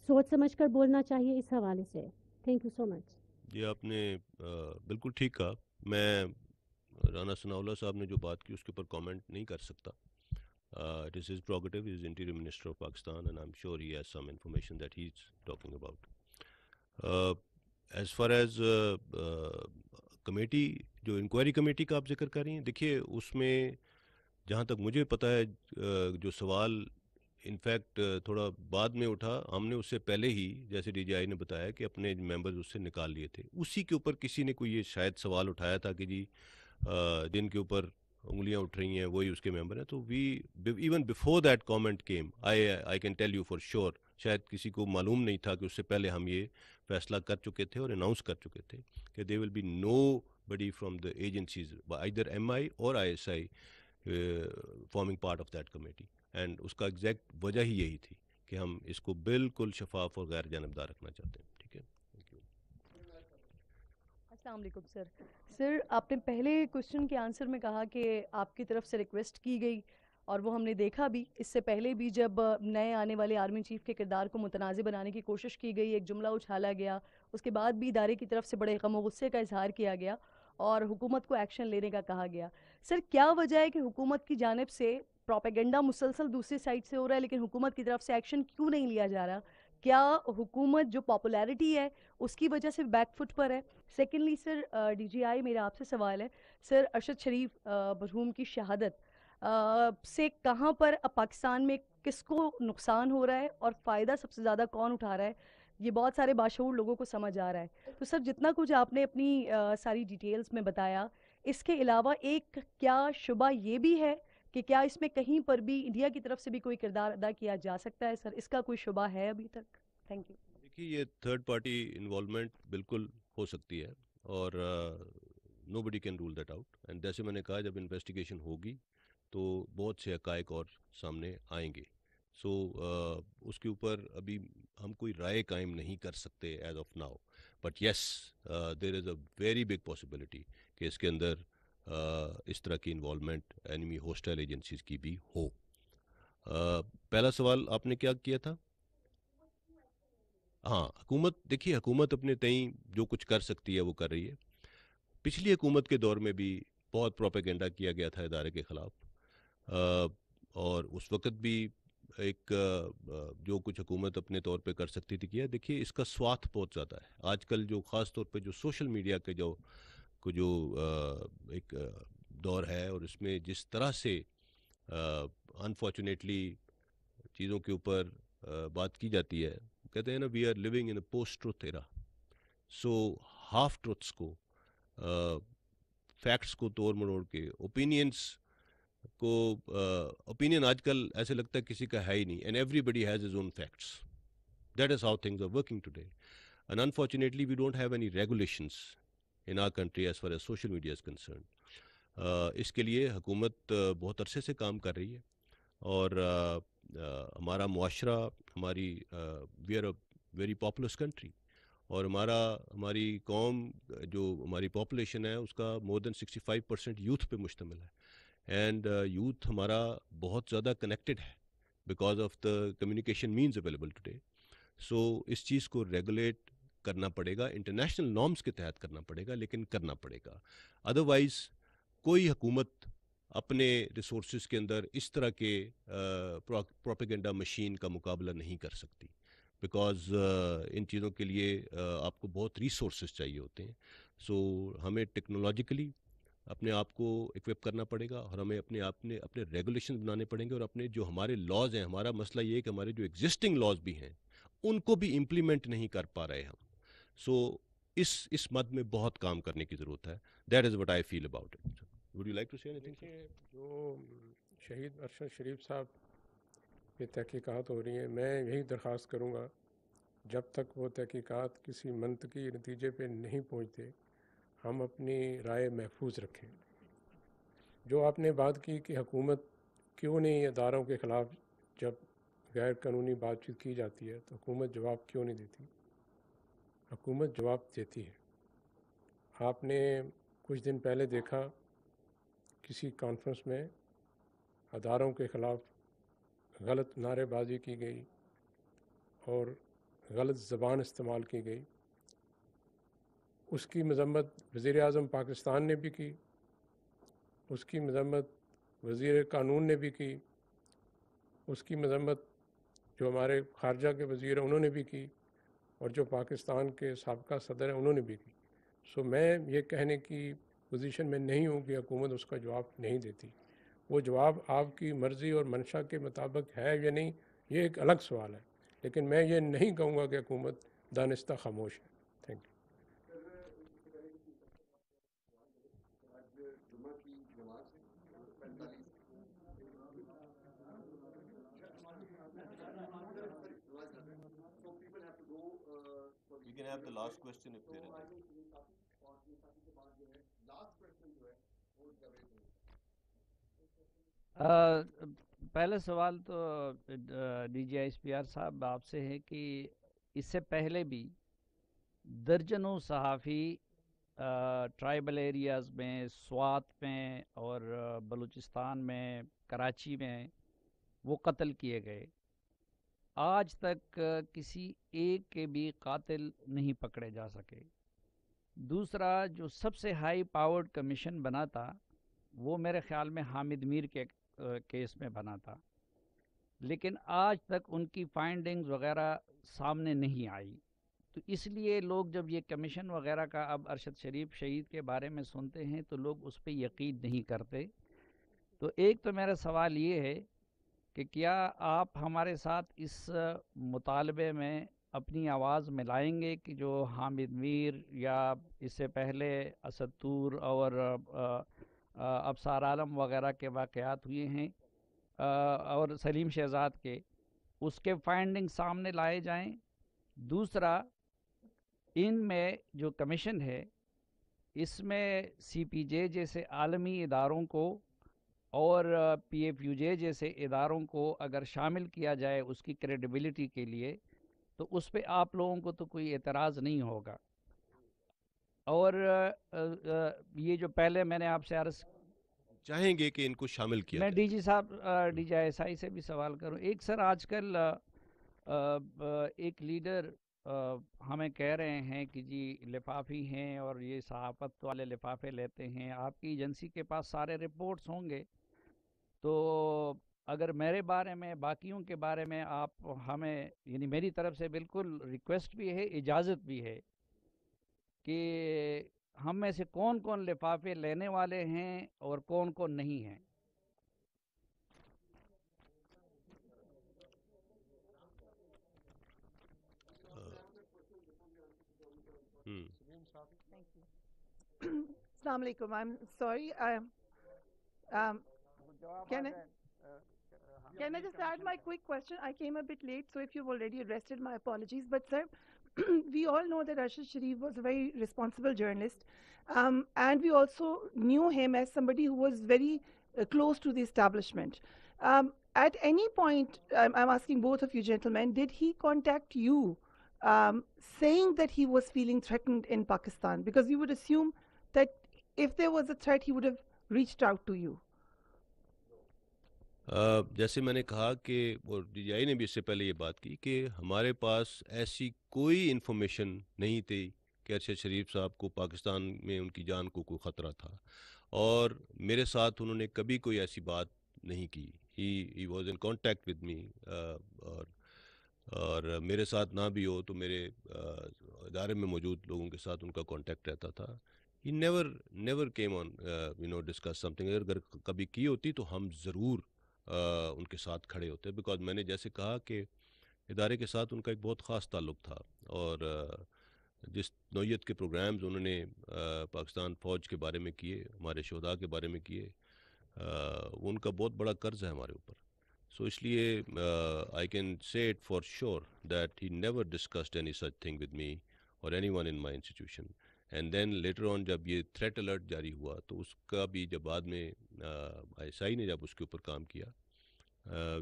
سوچ سمجھ کر بولنا چاہیے اس حوالے سے؟ تھینک یو سو مچ۔ یہ آپ نے بالکل ٹھیک کہا۔ میں رانا ثناءاللہ صاحب نے جو بات کی اس کے اوپر کامنٹ نہیں کر سکتا۔ It is his prerogative. He is Interior Minister of Pakistan and I'm sure he has some information that he is talking about. As far as committee, جو انکوائری کمیٹی کا آپ ذکر کر رہی ہیں، دیکھیے اس میں جہاں تک مجھے پتہ ہے جو سوال انفیکٹ تھوڑا بعد میں اٹھا، ہم نے اس سے پہلے ہی جیسے ڈی جی آئی نے بتایا کہ اپنے ممبرز اس سے نکال لیے تھے، اسی کے اوپر کسی نے کوئی یہ شاید سوال اٹھایا تھا کہ جی جن کے اوپر انگلیاں اٹھ رہی ہیں وہی اس کے ممبر ہیں، تو we even before that comment came I can tell you for sure, شاید کسی کو معلوم نہیں تھا کہ اس سے پہلے ہم یہ فیصلہ کر چکے تھے اور اناؤنس کر چکے تھے کہ they will be nobody from the agencies either M I اور I S I forming part of that committee, and اس کا ایگزیکٹ وجہ ہی یہی تھی کہ ہم اس کو بالکل شفاف اور غیر جانبدار رکھنا چاہتے ہیں۔ ٹھیک ہے، السلام علیکم سر۔ سر آپ نے پہلے کوشچن کے آنسر میں کہا کہ آپ کی طرف سے ریکویسٹ کی گئی اور وہ ہم نے دیکھا بھی، اس سے پہلے بھی جب نئے آنے والے آرمی چیف کے کردار کو متنازع بنانے کی کوشش کی گئی، ایک جملہ اچھالا گیا، اس کے بعد بھی ادارے کی طرف سے بڑے غم و غصے کا اظہار کیا گیا اور حکومت کو ایکشن لینے کا کہا گیا۔ سر کیا وجہ ہے کہ حکومت کی جانب سے پروپیگنڈا مسلسل دوسری سائڈ سے ہو رہا ہے لیکن حکومت کی طرف سے ایکشن کیوں نہیں لیا جا رہا؟ کیا حکومت جو پاپولیرٹی ہے اس کی وجہ سے بیک فٹ پر ہے؟ سیکنڈلی سر، ڈی جی آئی میرا آپ سے سوال ہے، سر ارشد شریف مرحوم کی شہادت سے کہاں پر پاکستان میں کس کو نقصان ہو رہا ہے اور فائدہ سب سے زیادہ کون اٹھا رہا ہے؟ یہ بہت سارے باشعور لوگوں کو سمجھ آ رہا ہے۔ تو سر جتنا کچھ آپ نے اپنی ساری ڈیٹیلز میں بتایا، اس کے علاوہ ایک کیا شبہ یہ بھی ہے کہ کیا اس میں کہیں پر بھی انڈیا کی طرف سے بھی کوئی کردار ادا کیا جا سکتا ہے؟ سر اس کا کوئی شبہ ہے ابھی تک؟ Thank you. دیکھیے یہ تھرڈ پارٹی انوالومنٹ بالکل ہو سکتی ہے اور nobody can rule that out, and جیسے میں نے کہا جب انویسٹیگیشن ہوگی تو بہت سے حقائق اور سامنے آئیں گے، سو اس کے اوپر ابھی ہم کوئی رائے قائم نہیں کر سکتے as of now, but yes there is a very big possibility کہ اس کے اندر اس طرح کی انوالومنٹ اینیمی ہوسٹائل ایجنسیز کی بھی ہو۔ پہلا سوال آپ نے کیا کیا تھا؟ ہاں، حکومت، دیکھیے حکومت اپنے تئیں جو کچھ کر سکتی ہے وہ کر رہی ہے۔ پچھلی حکومت کے دور میں بھی بہت پروپیگنڈا کیا گیا تھا ادارے کے خلاف، اور اس وقت بھی ایک جو کچھ حکومت اپنے طور پہ کر سکتی تھی کیا۔ دیکھیے اس کا سواتھ بہت زیادہ ہے آج کل، جو خاص طور پہ جو سوشل میڈیا کے جو ایک دور ہے، اور اس میں جس طرح سے انفارچونیٹلی چیزوں کے اوپر بات کی جاتی ہے، کہتے ہیں نا we are living in a post truth era, so half truths کو، فیکٹس کو توڑ مروڑ کے، اوپینینس کو، اوپینین آج کل ایسے لگتا ہے کسی کا ہے ہی نہیں، and everybody has his own facts, that is how things are working today, and unfortunately we don't have any regulations in our country as far as social media is concerned. اس کے لیے حکومت بہت عرصے سے کام کر رہی ہے، اور ہمارا معاشرہ، ہماری we are a very populous country, اور ہماری قوم، جو ہماری پاپولیشن ہے اس کا مور دین 65% یوتھ پہ مشتمل ہے، اینڈ یوتھ ہمارا بہت زیادہ کنیکٹڈ ہے because of the communication means available today, so اس چیز کو ریگولیٹ کرنا پڑے گا، انٹرنیشنل نارمز کے تحت کرنا پڑے گا، لیکن کرنا پڑے گا، ادروائز کوئی حکومت اپنے ریسورسز کے اندر اس طرح کے پروپیگنڈا مشین کا مقابلہ نہیں کر سکتی، بیکاز ان چیزوں کے لیے آپ کو بہت ریسورسز چاہیے ہوتے ہیں، سو ہمیں ٹیکنالوجیکلی اپنے آپ کو اکوپ کرنا پڑے گا، اور ہمیں اپنے ریگولیشن بنانے پڑیں گے، اور اپنے جو ہمارے لاز ہیں، ہمارا مسئلہ یہ ہے کہ ہمارے جو ایگزسٹنگ لاز بھی ہیں ان کو بھی امپلیمنٹ نہیں کر پا رہے ہم. سو اس مد میں بہت کام کرنے کی ضرورت ہے. That is what I feel about it. Would you like to say anything? دیکھیے، جو شہید ارشد شریف صاحب کی تحقیقات ہو رہی ہیں، میں یہی درخواست کروں گا جب تک وہ تحقیقات کسی منطقی نتیجے پہ نہیں پہنچتے ہم اپنی رائے محفوظ رکھیں. جو آپ نے بات کی کہ حکومت کیوں نہیں اداروں کے خلاف جب غیر قانونی بات چیت کی جاتی ہے تو حکومت جواب کیوں نہیں دیتی؟ حکومت جواب دیتی ہے. آپ نے کچھ دن پہلے دیکھا کسی کانفرنس میں اداروں کے خلاف غلط نعرے بازی کی گئی اور غلط زبان استعمال کی گئی. اس کی مذمت وزیر اعظم پاکستان نے بھی کی، اس کی مذمت وزیر قانون نے بھی کی، اس کی مذمت جو ہمارے خارجہ کے وزیر ہیں انہوں نے بھی کی، اور جو پاکستان کے سابقہ صدر ہیں انہوں نے بھی کی. سو میں یہ کہنے کی پوزیشن میں نہیں ہوں کہ حکومت اس کا جواب نہیں دیتی. وہ جواب آپ کی مرضی اور منشا کے مطابق ہے یا نہیں، یہ ایک الگ سوال ہے، لیکن میں یہ نہیں کہوں گا کہ حکومت دانستہ خاموش ہے. Thank you. We can have the last question if there is. پہلا سوال تو D G I S P R صاحب آپ سے ہے کہ اس سے پہلے بھی درجنوں صحافی ٹرائبل ایریاز میں، سوات میں اور بلوچستان میں، کراچی میں وہ قتل کیے گئے. آج تک کسی ایک کے بھی قاتل نہیں پکڑے جا سکے. دوسرا، جو سب سے ہائی پاورڈ کمیشن بنا تھا وہ میرے خیال میں حامد میر کے کیس میں بنا تھا، لیکن آج تک ان کی فائنڈنگز وغیرہ سامنے نہیں آئی. تو اس لیے لوگ جب یہ کمیشن وغیرہ کا اب ارشد شریف شہید کے بارے میں سنتے ہیں تو لوگ اس پہ یقین نہیں کرتے. تو ایک تو میرا سوال یہ ہے کہ کیا آپ ہمارے ساتھ اس مطالبے میں اپنی آواز ملائیں گے کہ جو حامد میر یا اس سے پہلے اسد طور اور ابصار عالم وغیرہ کے واقعات ہوئے ہیں اور سلیم شہزاد کے، اس کے فائنڈنگ سامنے لائے جائیں. دوسرا، ان میں جو کمیشن ہے اس میں سی پی جے جیسے عالمی اداروں کو اور پی ایف یو جے جیسے اداروں کو اگر شامل کیا جائے اس کی کریڈیبلٹی کے لیے تو اس پہ آپ لوگوں کو تو کوئی اعتراض نہیں ہوگا. اور یہ جو پہلے میں نے آپ سے عرض چاہیں گے کہ ان کو شامل کیا میں جائے. ڈی جی صاحب ڈی جی ایس آئی سے بھی سوال کروں. ایک سر، آج کل ایک لیڈر ہمیں کہہ رہے ہیں کہ جی لفافی ہیں اور یہ صحافت والے لفافے لیتے ہیں. آپ کی ایجنسی کے پاس سارے رپورٹس ہوں گے، تو اگر میرے بارے میں، باقیوں کے بارے میں آپ ہمیں، یعنی میری طرف سے بالکل ریکویسٹ بھی ہے، اجازت بھی ہے کہ ہم میں سے کون کون لفافے لینے والے ہیں اور کون کون نہیں ہیں. Assalamu alaikum. I'm sorry. Can I just add my quick question? I came a bit late, so if you've already addressed it, my apologies. But sir, we all know that Arshad Sharif was a very responsible journalist, and we also knew him as somebody who was very close to the establishment. At any point, I'm asking both of you gentlemen, did he contact you saying that he was feeling threatened in Pakistan? Because you would assume that if there was a threat, he would have reached out to you. جیسے میں نے کہا کہ وہ D G آئی نے بھی اس سے پہلے یہ بات کی کہ ہمارے پاس ایسی کوئی انفارمیشن نہیں تھی کہ ارشد شریف صاحب کو پاکستان میں ان کی جان کو کوئی خطرہ تھا، اور میرے ساتھ انہوں نے کبھی کوئی ایسی بات نہیں کی. He was in contact with me, اور میرے ساتھ نہ بھی ہو تو میرے ادارے میں موجود لوگوں کے ساتھ ان کا کانٹیکٹ رہتا تھا. He never came on discuss some thing. اگر کبھی کی ہوتی تو ہم ضرور ان کے ساتھ کھڑے ہوتے، بیکاز میں نے جیسے کہا کہ ادارے کے ساتھ ان کا ایک بہت خاص تعلق تھا، اور جس نوعیت کے پروگرامز انہوں نے پاکستان فوج کے بارے میں کیے، ہمارے شہداء کے بارے میں کیے، ان کا بہت بڑا قرض ہے ہمارے اوپر. سو اس لیے I can say it for sure that he never discussed any such thing with me or any one in my institution. And then later on جب یہ تھریٹ الرٹ جاری ہوا تو اس کا بھی جب بعد میں ISI نے جب اس کے اوپر کام کیا،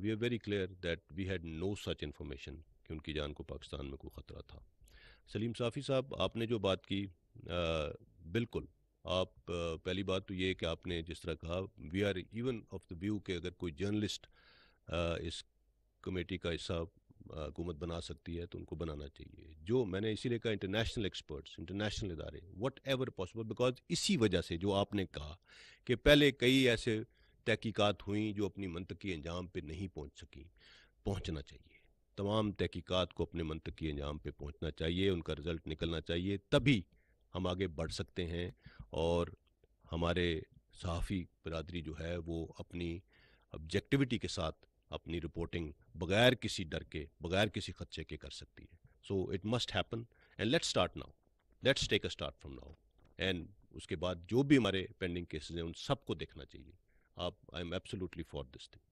we are very clear that we had no such information کہ ان کی جان کو پاکستان میں کوئی خطرہ تھا. سلیم صافی صاحب، آپ نے جو بات کی، بالکل آپ پہلی بات تو یہ کہ آپ نے جس طرح کہا، we are even of the view کہ اگر کوئی جرنلسٹ اس کمیٹی کا حصہ حکومت بنا سکتی ہے تو ان کو بنانا چاہیے. جو میں نے اسی لیے کہا انٹرنیشنل ایکسپرٹس، انٹرنیشنل ادارے، وٹ ایور پاسبل، بیکاز اسی وجہ سے جو آپ نے کہا کہ پہلے کئی ایسے تحقیقات ہوئیں جو اپنی منطقی انجام پہ نہیں پہنچ سکیں، پہنچنا چاہیے. تمام تحقیقات کو اپنے منطقی انجام پہ پہنچنا چاہیے، ان کا رزلٹ نکلنا چاہیے، تبھی ہم آگے بڑھ سکتے ہیں اور ہمارے صحافی برادری جو ہے وہ اپنی آبجیکٹیوٹی کے ساتھ اپنی رپورٹنگ بغیر کسی ڈر کے، بغیر کسی خدشے کے کر سکتی ہے. So it must happen and let's start now, let's take a start from now. And اس کے بعد جو بھی ہمارے پینڈنگ کیسز ہیں ان سب کو دیکھنا چاہیے. I am absolutely for this thing.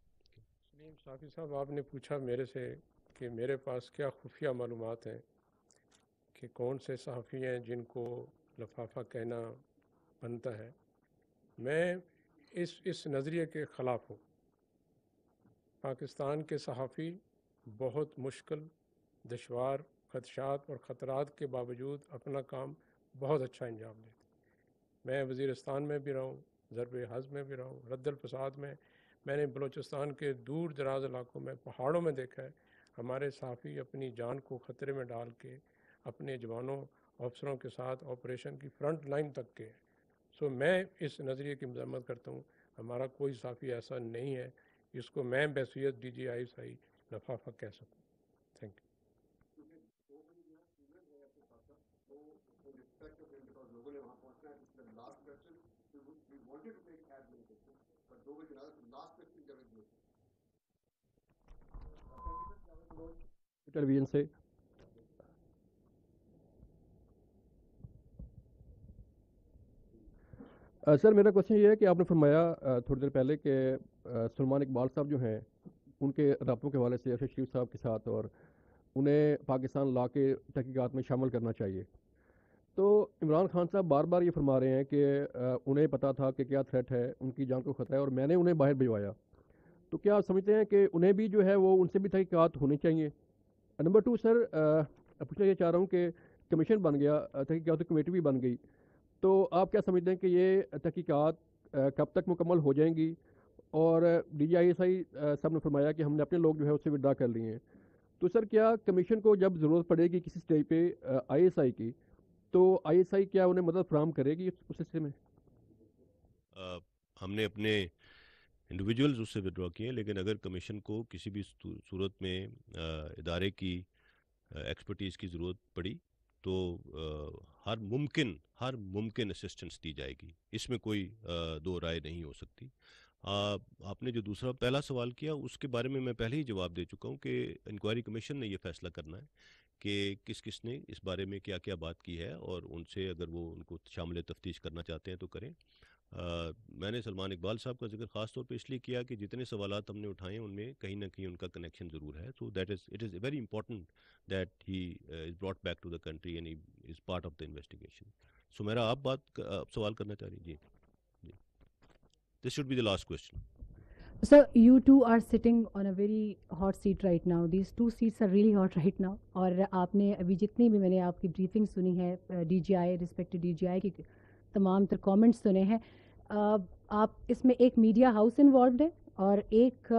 Saleem Safi صاحب، آپ نے پوچھا میرے سے کہ میرے پاس کیا خفیہ معلومات ہیں کہ کون سے صحافی ہیں جن کو لفافہ کہنا بنتا ہے. میں اس نظریے کے خلاف ہوں. پاکستان کے صحافی بہت مشکل، دشوار، خدشات اور خطرات کے باوجود اپنا کام بہت اچھا انجام دیتے. میں وزیرستان میں بھی رہا ہوں، ضرب حزب میں بھی رہا ہوں، رد الفساد میں نے بلوچستان کے دور دراز علاقوں میں، پہاڑوں میں دیکھا ہے ہمارے صحافی اپنی جان کو خطرے میں ڈال کے اپنے جوانوں، افسروں کے ساتھ آپریشن کی فرنٹ لائن تک کے. سو میں اس نظریے کی مذمت کرتا ہوں. ہمارا کوئی صحافی ایسا نہیں ہے جس کو میں بحیثیت DGI لفافہ کہہ سکوں. Thank you. ٹیلی ویژن سے سر میرا کوشچن یہ ہے کہ آپ نے فرمایا تھوڑی دیر پہلے کہ سلمان اقبال صاحب جو ہیں ان کے رابطوں کے حوالے سے ارشد شریف صاحب کے ساتھ، اور انہیں پاکستان لا کے تحقیقات میں شامل کرنا چاہیے. تو عمران خان صاحب بار بار یہ فرما رہے ہیں کہ انہیں پتہ تھا کہ کیا تھریٹ ہے، ان کی جان کو خطرہ ہے اور میں نے انہیں باہر بھجوایا. تو کیا آپ سمجھتے ہیں کہ انہیں بھی جو ہے وہ ان سے بھی تحقیقات ہونی چاہیے؟ نمبر 2 سر، پوچھنا یہ چاہ رہا ہوں کہ کمیشن بن گیا، تحقیقاتی کمیٹی بھی بن گئی، تو آپ کیا سمجھتے ہیں کہ یہ تحقیقات کب تک مکمل ہو جائیں گی؟ اور DGI صاحب نے فرمایا کہ ہم نے اپنے لوگ جو ہے اس سے ودرا کر لیے ہیں. تو سر کیا کمیشن کو جب ضرورت پڑے گی کسی سٹیج پہ ISI کی، تو ISI کیا انہیں مدد فراہم کرے گی اس سلسلے میں؟ ہم نے اپنے انڈیویجولز اس سے ودرا کیے، لیکن اگر کمیشن کو کسی بھی صورت میں ادارے کی ایکسپرٹیز کی ضرورت پڑی تو ہر ممکن اسسٹنس دی جائے گی. اس میں کوئی دو رائے نہیں ہو سکتی. آپ نے جو پہلا سوال کیا اس کے بارے میں پہلے ہی جواب دے چکا ہوں کہ انکوائری کمیشن نے یہ فیصلہ کرنا ہے کہ کس نے اس بارے میں کیا کیا بات کی ہے، اور ان سے اگر وہ ان کو شامل تفتیش کرنا چاہتے ہیں تو کریں. میں نے سلمان اقبال صاحب کا ذکر خاص طور پہ اس لیے کیا کہ جتنے سوالات ہم نے اٹھائے ہیں ان میں کہیں نہ کہیں ان کا کنیکشن ضرور ہے. So it is very important that he is brought back to the country and he is part of the investigation. So میرا آپ سوال کرنا چاہ رہی ہیں؟ جی this should be the last question. Sir, you two are sitting on a very hot seat right now. These 2 seats are really hot right now. اور آپ نے ابھی جتنی بھی میں نے آپ کی بریفنگ سنی ہے DGI رسپیکٹ ٹو DGI کی تمام تر کامنٹس سنے ہیں، آپ اس میں ایک میڈیا ہاؤس انوالوڈ ہے اور ایک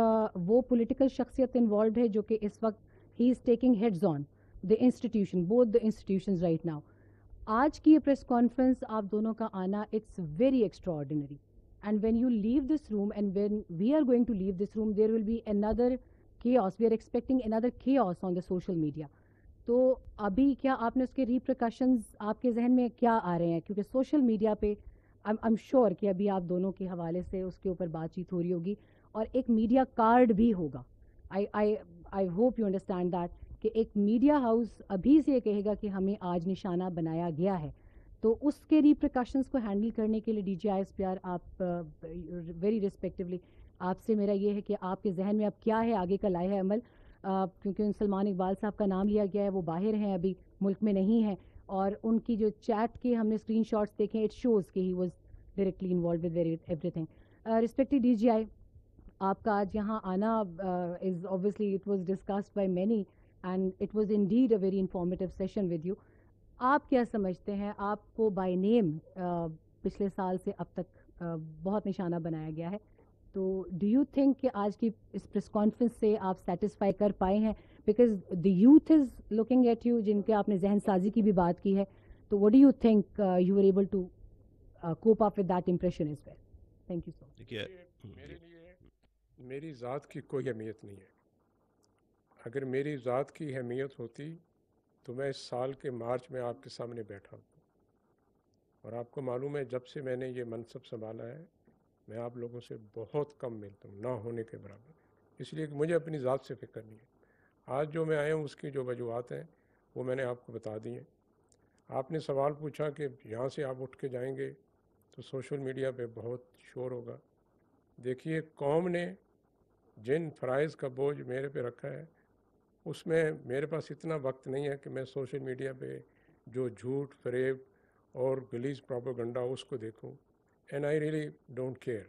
وہ پولیٹیکل شخصیت انوالوڈ ہے جو کہ اس وقت he is taking heads on the institution, both the institutions right now. آج کی یہ پریس کانفرنس آپ دونوں کا آنا it's very extraordinary. And when you leave this room, and when we are going to leave this room, there will be another chaos. We are expecting another chaos on the social media. تو ابھی کیا آپ نے اس کے ریپریکاشنز آپ کے ذہن میں کیا آ رہے ہیں؟ کیونکہ سوشل میڈیا پہ I'm sure کہ ابھی آپ دونوں کے حوالے سے اس کے اوپر بات چیت ہو رہی ہوگی اور ایک میڈیا کارڈ بھی ہوگا. I hope you understand that کہ ایک میڈیا ہاؤس ابھی سے یہ کہے گا کہ ہمیں آج نشانہ بنایا گیا ہے، تو اس کے ریپریکاشنز کو ہینڈل کرنے کے لیے D G I S P R آپ ویری ریسپیکٹولی آپ سے میرا یہ ہے کہ آپ کے ذہن میں اب کیا ہے آگے کا لائحہ عمل، کیونکہ سلمان اقبال صاحب کا نام لیا گیا ہے، وہ باہر ہیں ابھی ملک میں نہیں ہیں، اور ان کی جو چیٹ کے ہم نے اسکرین شاٹس دیکھے اٹ شوز کہ he was directly involved with everything. Respected D G I, آپ کا آج یہاں آنا از obviously it was discussed by many and it was indeed a very informative session with you۔ آپ کیا سمجھتے ہیں، آپ کو بائی نیم پچھلے سال سے اب تک بہت نشانہ بنایا گیا ہے، تو ڈو یو تھنک کہ آج کی اس پریس کانفرنس سے آپ سیٹسفائی کر پائے ہیں؟ Because the youth is looking at you, جن کے آپ نے ذہن سازی کی بھی بات کی ہے، تو what do you think you are able to cope up with that impression as well? Thank you so much. میرے لیے میری ذات کی کوئی اہمیت نہیں ہے۔ اگر میری ذات کی اہمیت ہوتی تو میں اس سال کے مارچ میں آپ کے سامنے بیٹھا ہوں، اور آپ کو معلوم ہے جب سے میں نے یہ منصب سنبھالا ہے میں آپ لوگوں سے بہت کم ملتا ہوں، نہ ہونے کے برابر، اس لیے کہ مجھے اپنی ذات سے فکر نہیں ہے۔ آج جو میں آیا ہوں اس کی جو وجوہات ہیں وہ میں نے آپ کو بتا دی ہیں۔ آپ نے سوال پوچھا کہ یہاں سے آپ اٹھ کے جائیں گے تو سوشل میڈیا پہ بہت شور ہوگا۔ دیکھیے، قوم نے جن فرائض کا بوجھ میرے پہ رکھا ہے اس میں میرے پاس اتنا وقت نہیں ہے کہ میں سوشل میڈیا پہ جو جھوٹ فریب اور گلیز پروپیگنڈا اس کو دیکھوں، and I really don't care,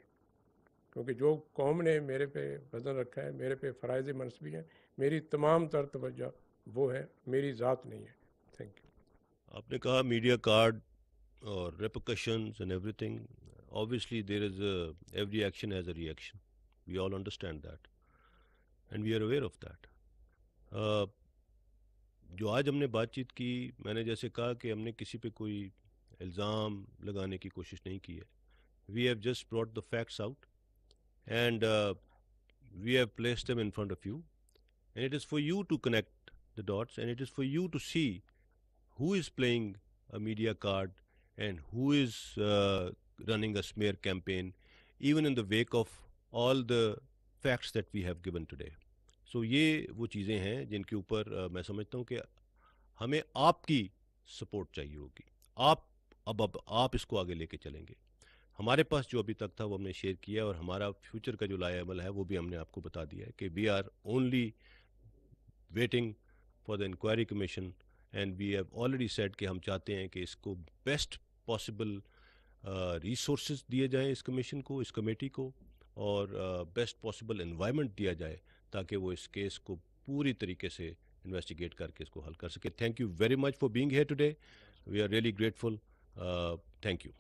کیونکہ جو قوم نے میرے پہ وزن رکھا ہے، میرے پہ فرائض منصبی ہیں، میری تمام تر توجہ وہ ہے، میری ذات نہیں ہے۔ Thank you. آپ نے کہا میڈیا کارڈ اور repercussions and every thing, obviously there is every action has a reaction, we all understand that and we are aware of that۔ جو آج ہم نے بات چیت کی، میں نے جیسے کہا کہ ہم نے کسی پہ کوئی الزام لگانے کی کوشش نہیں کی ہے، we have just brought the facts out and we have placed them in front of you and it is for you to connect the dots and it is for you to see who is playing a media card and who is running a smear campaign even in the wake of all the facts that we have given today۔ So یہ وہ چیزیں ہیں جن کے اوپر میں سمجھتا ہوں کہ ہمیں آپ کی سپورٹ چاہیے ہوگی، اب آپ اس کو آگے لے کے چلیں گے۔ ہمارے پاس جو ابھی تک تھا وہ ہم نے شیئر کیا، اور ہمارا فیوچر کا جو لائحہ عمل ہے وہ بھی ہم نے آپ کو بتا دیا ہے کہ we are only waiting for the inquiry commission and we have already said کہ ہم چاہتے ہیں کہ اس کو بیسٹ پاسبل ریسورسز دیے جائیں اس کمیشن کو، اس کمیٹی کو، اور بیسٹ پاسبل انوائرمنٹ دیا جائے تاکہ وہ اس کیس کو پوری طریقے سے انویسٹیگیٹ کر کے اس کو حل کر سکے۔ Thank you very much for being here today, we are really grateful, thank you.